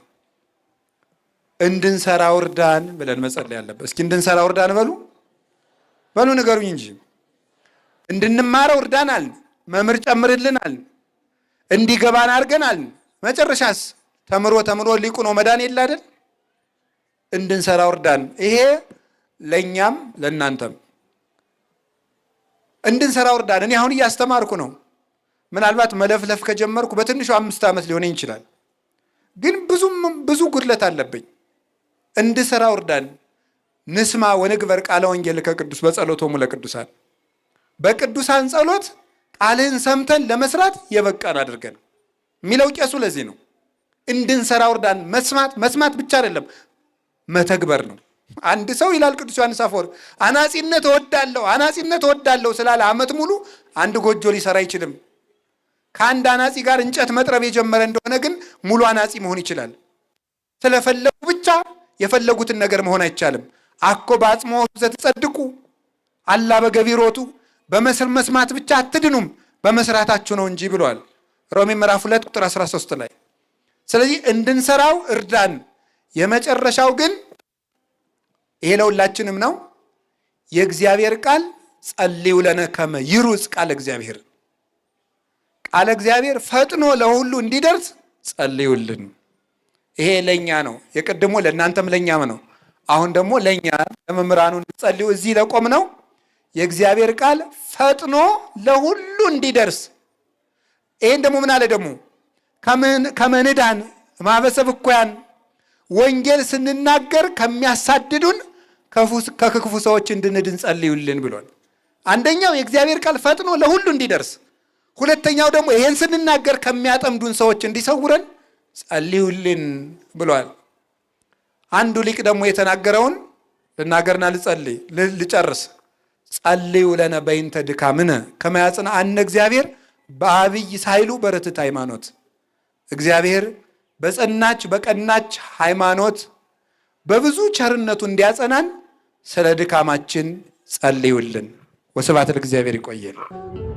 እንድንሰራ እርዳን ብለን መጸለይ ያለበት። እስኪ እንድንሰራ እርዳን በሉ ንገሩኝ እንጂ። እንድንማረው እርዳናል፣ መምህር ጨምርልናል፣ እንዲገባን አድርገናል። መጨረሻስ ተምሮ ሊቁ ነው መዳን የለ አይደል? እንድንሰራ እርዳን። ይሄ ለእኛም ለእናንተም እንድንሰራ እርዳን። እኔ አሁን እያስተማርኩ ነው። ምናልባት መለፍለፍ ከጀመርኩ በትንሹ 5 ዓመት ሊሆነኝ ይችላል። ግን ብዙ ጉድለት አለብኝ። እንድሰራ እርዳን። ንስማ ወንግበር ቃለ ወንጌል ከቅዱስ በጸሎቶሙ ለቅዱሳን። በቅዱሳን ጸሎት ቃልህን ሰምተን ለመስራት የበቃን አድርገን የሚለው ቄሱ ለዚህ ነው። እንድንሰራ እርዳን። መስማት ብቻ አይደለም መተግበር ነው። አንድ ሰው ይላል ቅዱስ ዮሐንስ አፈወርቅ አናጺነት እወዳለሁ ስላለ ዓመት ሙሉ አንድ ጎጆ ሊሰራ አይችልም። ከአንድ አናጺ ጋር እንጨት መጥረብ የጀመረ እንደሆነ ግን ሙሉ አናጺ መሆን ይችላል። ስለፈለጉ ብቻ የፈለጉትን ነገር መሆን አይቻልም። አኮ በአጽሞ ዘትጸድቁ አላ በገቢሮቱ በመስማት ብቻ አትድኑም በመስራታችሁ ነው እንጂ ብሏል ሮሜ ምዕራፍ 2 ቁጥር 13 ላይ። ስለዚህ እንድንሰራው እርዳን። የመጨረሻው ግን ይሄ ለሁላችንም ነው። የእግዚአብሔር ቃል ጸልዩ ለነ ከመ ይሩጽ ቃለ እግዚአብሔር፣ ቃለ እግዚአብሔር ፈጥኖ ለሁሉ እንዲደርስ ጸልዩልን። ይሄ ለኛ ነው። የቅድሞ ለእናንተም ለኛም ነው። አሁን ደግሞ ለኛ ለመምህራኑ እንጸልዩ እዚህ ለቆም ነው። የእግዚአብሔር ቃል ፈጥኖ ለሁሉ እንዲደርስ። ይሄን ደግሞ ምን አለ ደግሞ ከመንዳን ማበሰብ እኮያን ወንጌል ስንናገር ከሚያሳድዱን ከክፉ ሰዎች እንድንድን ጸልዩልን ብሏል። አንደኛው የእግዚአብሔር ቃል ፈጥኖ ለሁሉ እንዲደርስ፣ ሁለተኛው ደግሞ ይሄን ስንናገር ከሚያጠምዱን ሰዎች እንዲሰውረን ጸልዩልን ብሏል። አንዱ ሊቅ ደግሞ የተናገረውን ልናገርና ልጨርስ። ጸልዩ ለነ በይንተ ድካምነ ከመ ያጽንዓነ እግዚአብሔር በአብይ ሳይሉ በርትዕት ሃይማኖት። እግዚአብሔር በጸናች በቀናች ሃይማኖት በብዙ ቸርነቱ እንዲያጸናን ስለ ድካማችን ጸልዩልን። ወስብሐት ለእግዚአብሔር። ይቆየን።